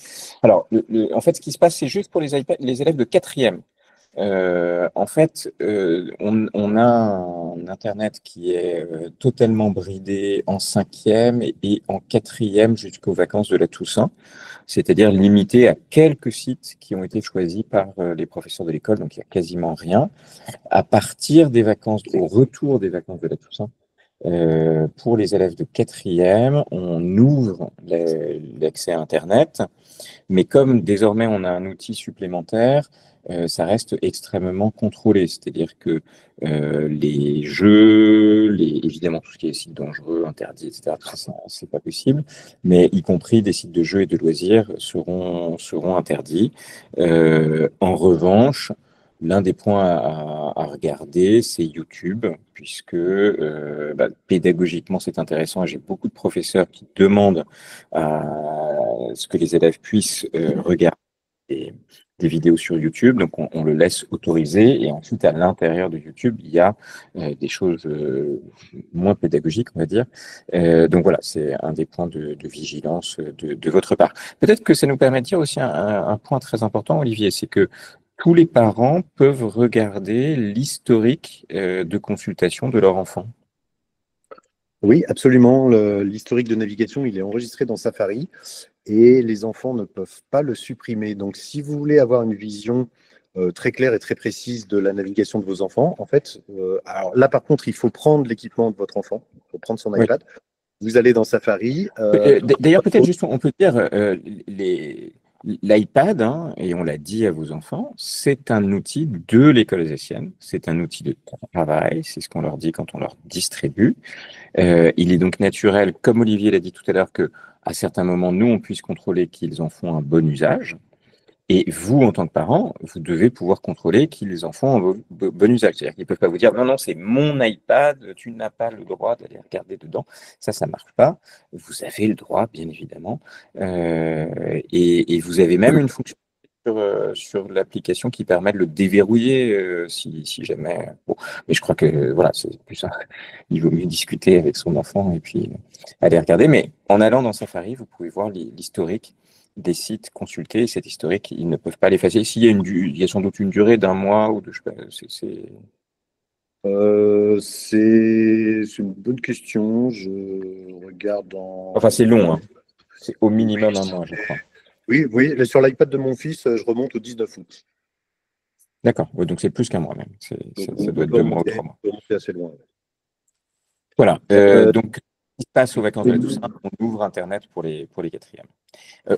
Alors, en fait, ce qui se passe, c'est juste pour les élèves de quatrième. En fait, on a un Internet qui est totalement bridé en cinquième et en quatrième jusqu'aux vacances de la Toussaint, c'est-à-dire limité à quelques sites qui ont été choisis par les professeurs de l'école, donc il n'y a quasiment rien. À partir des vacances, au retour des vacances de la Toussaint, pour les élèves de quatrième, on ouvre l'accès à Internet, mais comme désormais on a un outil supplémentaire, ça reste extrêmement contrôlé. C'est-à-dire que les jeux, évidemment tout ce qui est sites dangereux, interdits, etc., ça, c'est pas possible, mais y compris des sites de jeux et de loisirs seront interdits. En revanche, l'un des points à regarder, c'est YouTube, puisque pédagogiquement, c'est intéressant. Et j'ai beaucoup de professeurs qui demandent à ce que les élèves puissent regarder des vidéos sur YouTube. Donc, on le laisse autoriser. Et ensuite, à l'intérieur de YouTube, il y a des choses moins pédagogiques, on va dire. Donc, voilà, c'est un des points de vigilance de votre part. Peut-être que ça nous permet de dire aussi un point très important, Olivier, c'est que tous les parents peuvent regarder l'historique de consultation de leur enfant. Oui, absolument. L'historique de navigation, il est enregistré dans Safari et les enfants ne peuvent pas le supprimer. Donc, si vous voulez avoir une vision très claire et très précise de la navigation de vos enfants, en fait, alors là, par contre, il faut prendre l'équipement de votre enfant, il faut prendre son Oui. iPad. Vous allez dans Safari. D'ailleurs, peut-être juste, on peut dire, l'iPad, hein, et on l'a dit à vos enfants, c'est un outil de l'école alsacienne, c'est un outil de travail, c'est ce qu'on leur dit quand on leur distribue. Il est donc naturel, comme Olivier l'a dit tout à l'heure, que à certains moments, nous, on puisse contrôler qu'ils en font un bon usage. Et vous, en tant que parent, vous devez pouvoir contrôler qu'ils en font un bon usage. C'est-à-dire qu'ils ne peuvent pas vous dire non, non, c'est mon iPad, tu n'as pas le droit d'aller regarder dedans. Ça ne marche pas. Vous avez le droit, bien évidemment. Et vous avez même une fonction sur l'application qui permet de le déverrouiller si jamais. Bon, mais je crois que voilà, c'est plus ça. Il vaut mieux discuter avec son enfant et puis aller regarder. Mais en allant dans Safari, vous pouvez voir l'historique des sites consultés. Et cet historique, ils ne peuvent pas l'effacer. Il y a sans doute une durée d'un mois ou de, je sais pas, c'est une bonne question. Je regarde en. Enfin, c'est long, hein. C'est au minimum un mois, je crois. Oui, oui. Sur l'iPad de mon fils, je remonte au 19 août. D'accord. Ouais, donc c'est plus qu'un mois même. Ça doit être 2 mois ou 3 mois. On peut monter assez loin. Voilà. Donc, ce qui se passe aux vacances de la Toussaint, on ouvre Internet pour les quatrièmes.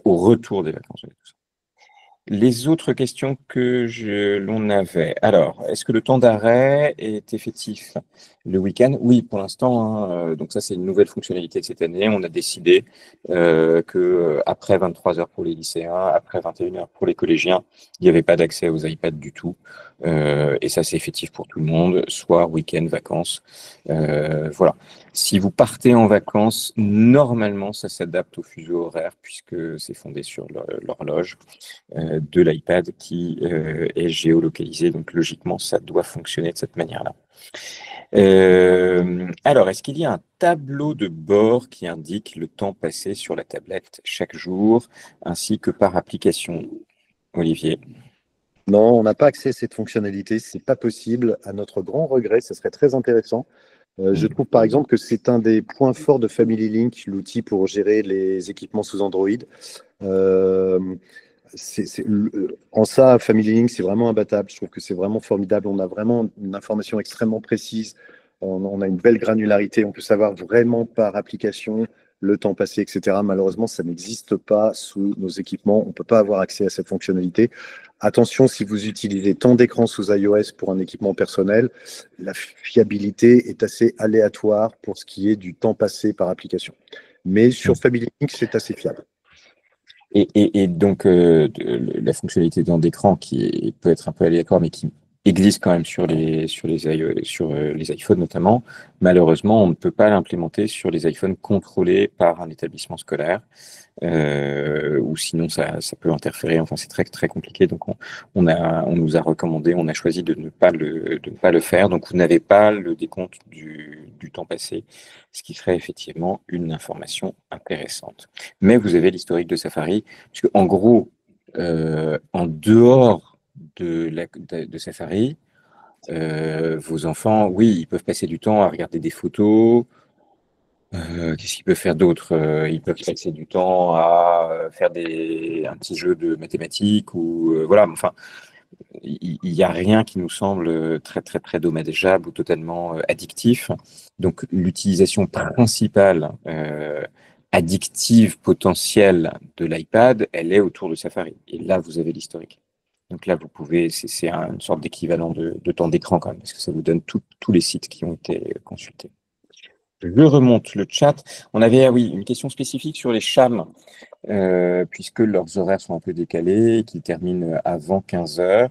Au retour des vacances de la Toussaint. Les autres questions que l'on avait. Alors, est-ce que le temps d'arrêt est effectif le week-end? Oui, pour l'instant. Hein, donc ça, c'est une nouvelle fonctionnalité de cette année. On a décidé que après 23 heures pour les lycéens, après 21 heures pour les collégiens, il n'y avait pas d'accès aux iPads du tout. Et ça, c'est effectif pour tout le monde, soir, week-end, vacances. Voilà. Si vous partez en vacances, normalement, ça s'adapte au fuseau horaire puisque c'est fondé sur l'horloge de l'iPad qui est géolocalisé. Donc, logiquement, ça doit fonctionner de cette manière-là. Alors, est-ce qu'il y a un tableau de bord qui indique le temps passé sur la tablette chaque jour, ainsi que par application, Olivier? Non, on n'a pas accès à cette fonctionnalité. C'est pas possible. À notre grand regret, ce serait très intéressant. Je trouve par exemple que c'est un des points forts de Family Link, l'outil pour gérer les équipements sous Android. En ça, Family Link, c'est vraiment imbattable. Je trouve que c'est vraiment formidable. On a vraiment une information extrêmement précise on a une belle granularité, on peut savoir vraiment par application le temps passé, etc. Malheureusement, ça n'existe pas sous nos équipements. On ne peut pas avoir accès à cette fonctionnalité. Attention, si vous utilisez tant d'écrans sous iOS pour un équipement personnel, la fiabilité est assez aléatoire pour ce qui est du temps passé par application. Mais sur Family Link, c'est assez fiable. Et donc, la fonctionnalité temps d'écran peut être un peu aléatoire, mais qui existe quand même sur les iPhones notamment. Malheureusement, on ne peut pas l'implémenter sur les iPhones contrôlés par un établissement scolaire, ou sinon ça peut interférer. Enfin, c'est très très compliqué. Donc, on nous a recommandé, on a choisi de ne pas le faire. Donc, vous n'avez pas le décompte du temps passé, ce qui serait effectivement une information intéressante. Mais vous avez l'historique de Safari, puisque en gros, en dehors de Safari, vos enfants, oui, ils peuvent passer du temps à regarder des photos. Qu'est-ce qu'ils peuvent faire d'autre? Ils peuvent passer du temps à faire un petit jeu de mathématiques ou voilà. Enfin, il n'y a rien qui nous semble très très très dommageable ou totalement addictif. Donc, l'utilisation principale addictive potentielle de l'iPad, elle est autour de Safari. Et là, vous avez l'historique. Donc là, vous pouvez, c'est une sorte d'équivalent de temps d'écran quand même, parce que ça vous donne tous les sites qui ont été consultés. Je remonte le chat. On avait, oui, une question spécifique sur les chams, puisque leurs horaires sont un peu décalés, qui terminent avant 15 heures.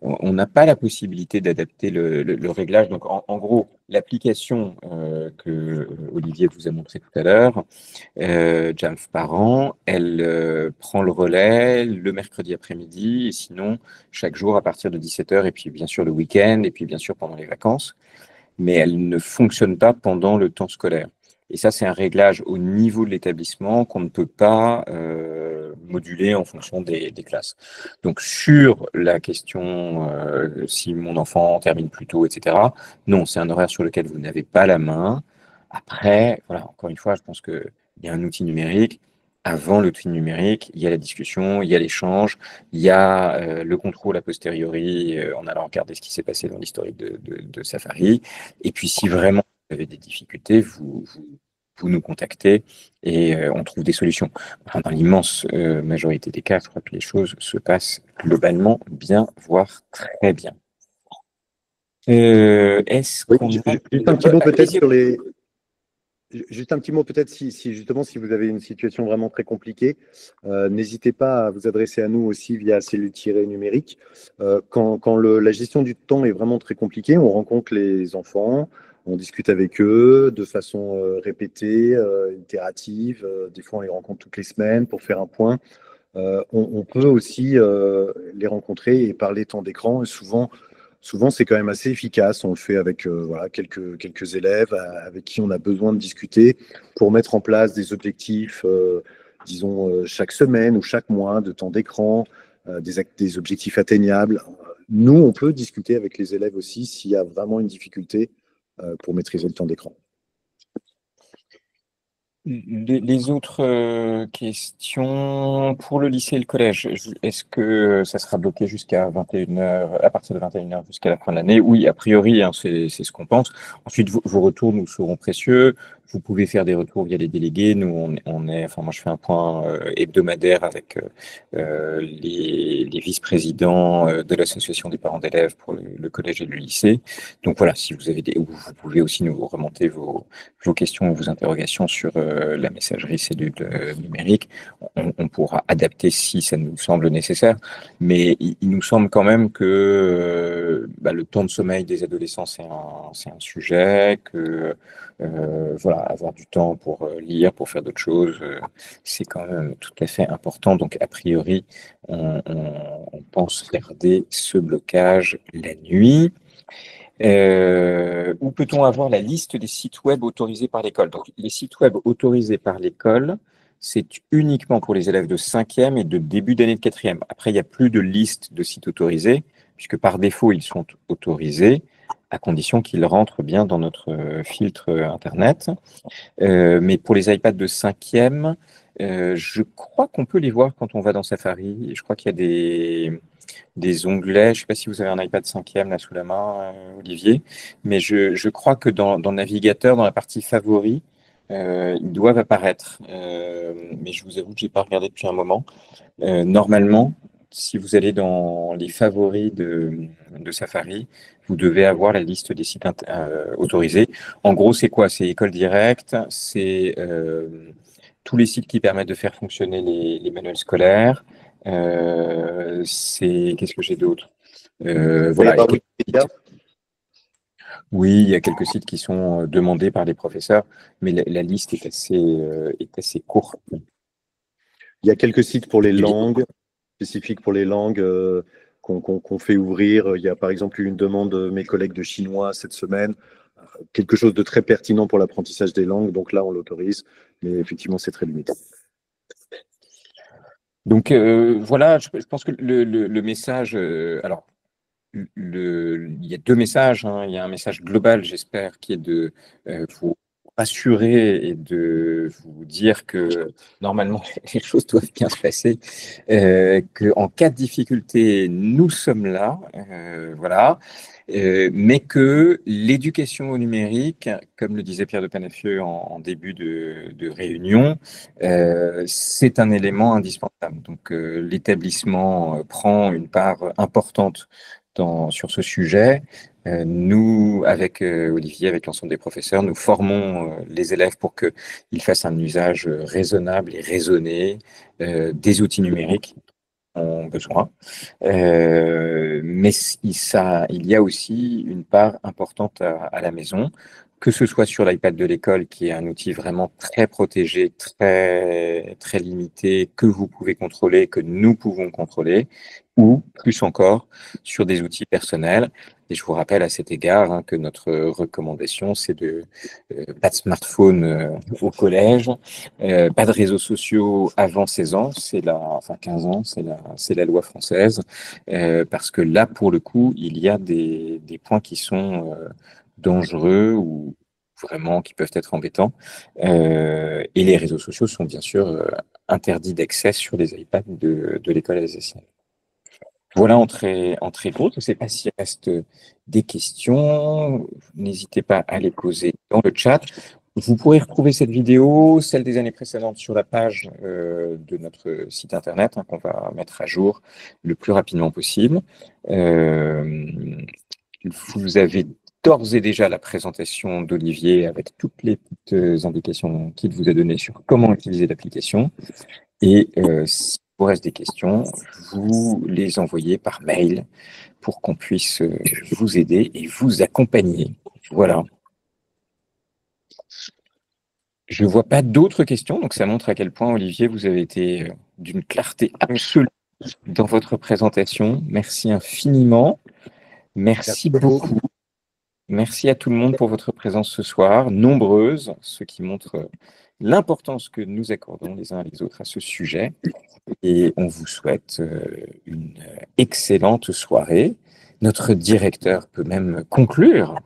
On n'a pas la possibilité d'adapter le réglage. Donc, en gros, l'application que Olivier vous a montré tout à l'heure, Jamf Parent, elle prend le relais le mercredi après-midi, et sinon, chaque jour à partir de 17 heures, et puis bien sûr le week-end, et puis bien sûr pendant les vacances. Mais elle ne fonctionne pas pendant le temps scolaire. Et ça, c'est un réglage au niveau de l'établissement qu'on ne peut pas moduler en fonction des classes. Donc, sur la question si mon enfant termine plus tôt, etc., non, c'est un horaire sur lequel vous n'avez pas la main. Après, voilà, encore une fois, je pense qu'il y a un outil numérique. Avant l'outil numérique, il y a la discussion, il y a l'échange, il y a le contrôle a posteriori en allant regarder ce qui s'est passé dans l'historique de Safari. Et puis, si vraiment vous avez des difficultés, vous nous contactez et on trouve des solutions. Enfin, dans l'immense majorité des cas, je crois que les choses se passent globalement bien, voire très bien. Est-ce qu'on juste un petit mot peut-être sur les... Juste un petit mot peut-être si justement si vous avez une situation vraiment très compliquée, n'hésitez pas à vous adresser à nous aussi via cellule-numérique. Quand la gestion du temps est vraiment très compliquée, on rencontre les enfants, on discute avec eux de façon répétée, itérative. Des fois, on les rencontre toutes les semaines pour faire un point. On peut aussi les rencontrer et parler temps d'écran. Et souvent, c'est quand même assez efficace. On le fait avec voilà, quelques élèves avec qui on a besoin de discuter pour mettre en place des objectifs, disons, chaque semaine ou chaque mois de temps d'écran, des objectifs atteignables. Nous, on peut discuter avec les élèves aussi s'il y a vraiment une difficulté pour maîtriser le temps d'écran. Les autres questions pour le lycée et le collège, est-ce que ça sera bloqué jusqu'à 21h, à partir de 21h jusqu'à la fin de l'année? Oui, a priori, hein, c'est ce qu'on pense. Ensuite, vos retours nous seront précieux. Vous pouvez faire des retours via les délégués. Nous, enfin, moi, je fais un point hebdomadaire avec les vice-présidents de l'association des parents d'élèves pour le collège et le lycée. Donc voilà, si vous avez vous pouvez aussi nous remonter vos questions ou vos interrogations sur la messagerie cellule numérique. On pourra adapter si ça nous semble nécessaire. Mais il nous semble quand même que le temps de sommeil des adolescents, c'est un sujet, que voilà, avoir du temps pour lire, pour faire d'autres choses, c'est quand même tout à fait important. Donc, a priori, on pense garder ce blocage la nuit. Où peut-on avoir la liste des sites web autorisés par l'école? Donc, les sites web autorisés par l'école, c'est uniquement pour les élèves de 5e et de début d'année de 4e. Après, il n'y a plus de liste de sites autorisés, puisque par défaut, ils sont autorisés, à condition qu'ils rentrent bien dans notre filtre Internet. Mais pour les iPads de 5e, je crois qu'on peut les voir quand on va dans Safari. Je crois qu'il y a des onglets. Je ne sais pas si vous avez un iPad 5e là sous la main, Olivier, mais je crois que dans le navigateur, dans la partie favoris, ils doivent apparaître. Mais je vous avoue que je n'ai pas regardé depuis un moment. Normalement, si vous allez dans les favoris de Safari, vous devez avoir la liste des sites autorisés. En gros, c'est quoi? C'est École Directe, c'est tous les sites qui permettent de faire fonctionner les manuels scolaires. Qu'est-ce que j'ai d'autre? Voilà. Oui, il y a quelques sites qui sont demandés par les professeurs, mais la liste est assez courte. Il y a quelques sites pour les langues, spécifiques pour les langues qu'on fait ouvrir. Il y a par exemple eu une demande de mes collègues de chinois cette semaine, quelque chose de très pertinent pour l'apprentissage des langues. Donc là, on l'autorise, mais effectivement, c'est très limité. Donc voilà, je pense que le message, alors il y a deux messages, hein. Il y a un message global, j'espère, qui est de vous rassurer et de vous dire que normalement les choses doivent bien se passer, qu'en cas de difficulté, nous sommes là, voilà. Mais que l'éducation au numérique, comme le disait Pierre de Penafieux en début de réunion, c'est un élément indispensable. Donc l'établissement prend une part importante sur ce sujet. Nous, avec Olivier, avec l'ensemble des professeurs, nous formons les élèves pour qu'ils fassent un usage raisonnable et raisonné des outils numériques ont besoin. Mais il y a aussi une part importante à la maison, que ce soit sur l'iPad de l'école, qui est un outil vraiment très protégé, très, très limité, que vous pouvez contrôler, que nous pouvons contrôler, ou plus encore sur des outils personnels. Et je vous rappelle à cet égard que notre recommandation, c'est pas de smartphone au collège, pas de réseaux sociaux avant 16 ans, enfin 15 ans, c'est la loi française, parce que là, pour le coup, il y a des points qui sont dangereux ou vraiment qui peuvent être embêtants. Et les réseaux sociaux sont bien sûr interdits d'accès sur les iPads de l'école alsacienne. Voilà, entrée courte. Je ne sais pas s'il reste des questions. N'hésitez pas à les poser dans le chat. Vous pourrez retrouver cette vidéo, celle des années précédentes, sur la page de notre site internet qu'on va mettre à jour le plus rapidement possible. Vous avez d'ores et déjà la présentation d'Olivier avec toutes les petites indications qu'il vous a données sur comment utiliser l'application. Et si vous reste des questions, vous les envoyez par mail pour qu'on puisse vous aider et vous accompagner. Voilà. Je ne vois pas d'autres questions, donc ça montre à quel point, Olivier, vous avez été d'une clarté absolue dans votre présentation. Merci infiniment. Merci beaucoup. Merci à tout le monde pour votre présence ce soir, nombreuse, ce qui montre l'importance que nous accordons les uns les autres à ce sujet. Et on vous souhaite une excellente soirée. Notre directeur peut même conclure.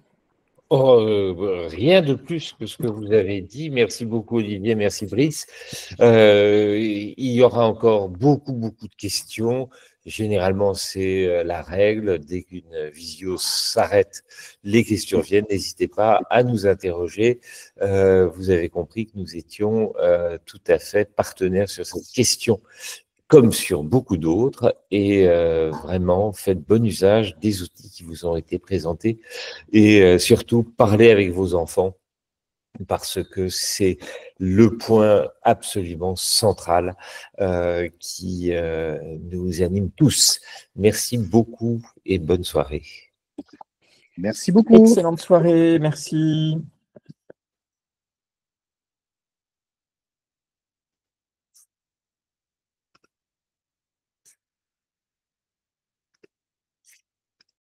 Rien de plus que ce que vous avez dit. Merci beaucoup, Olivier. Merci, Brice. Il y aura encore beaucoup de questions. Généralement, c'est la règle. Dès qu'une visio s'arrête, les questions viennent. N'hésitez pas à nous interroger. Vous avez compris que nous étions tout à fait partenaires sur cette question, comme sur beaucoup d'autres, et vraiment faites bon usage des outils qui vous ont été présentés, et surtout parlez avec vos enfants, parce que c'est le point absolument central qui nous anime tous. Merci beaucoup et bonne soirée. Merci beaucoup. Excellente soirée, merci.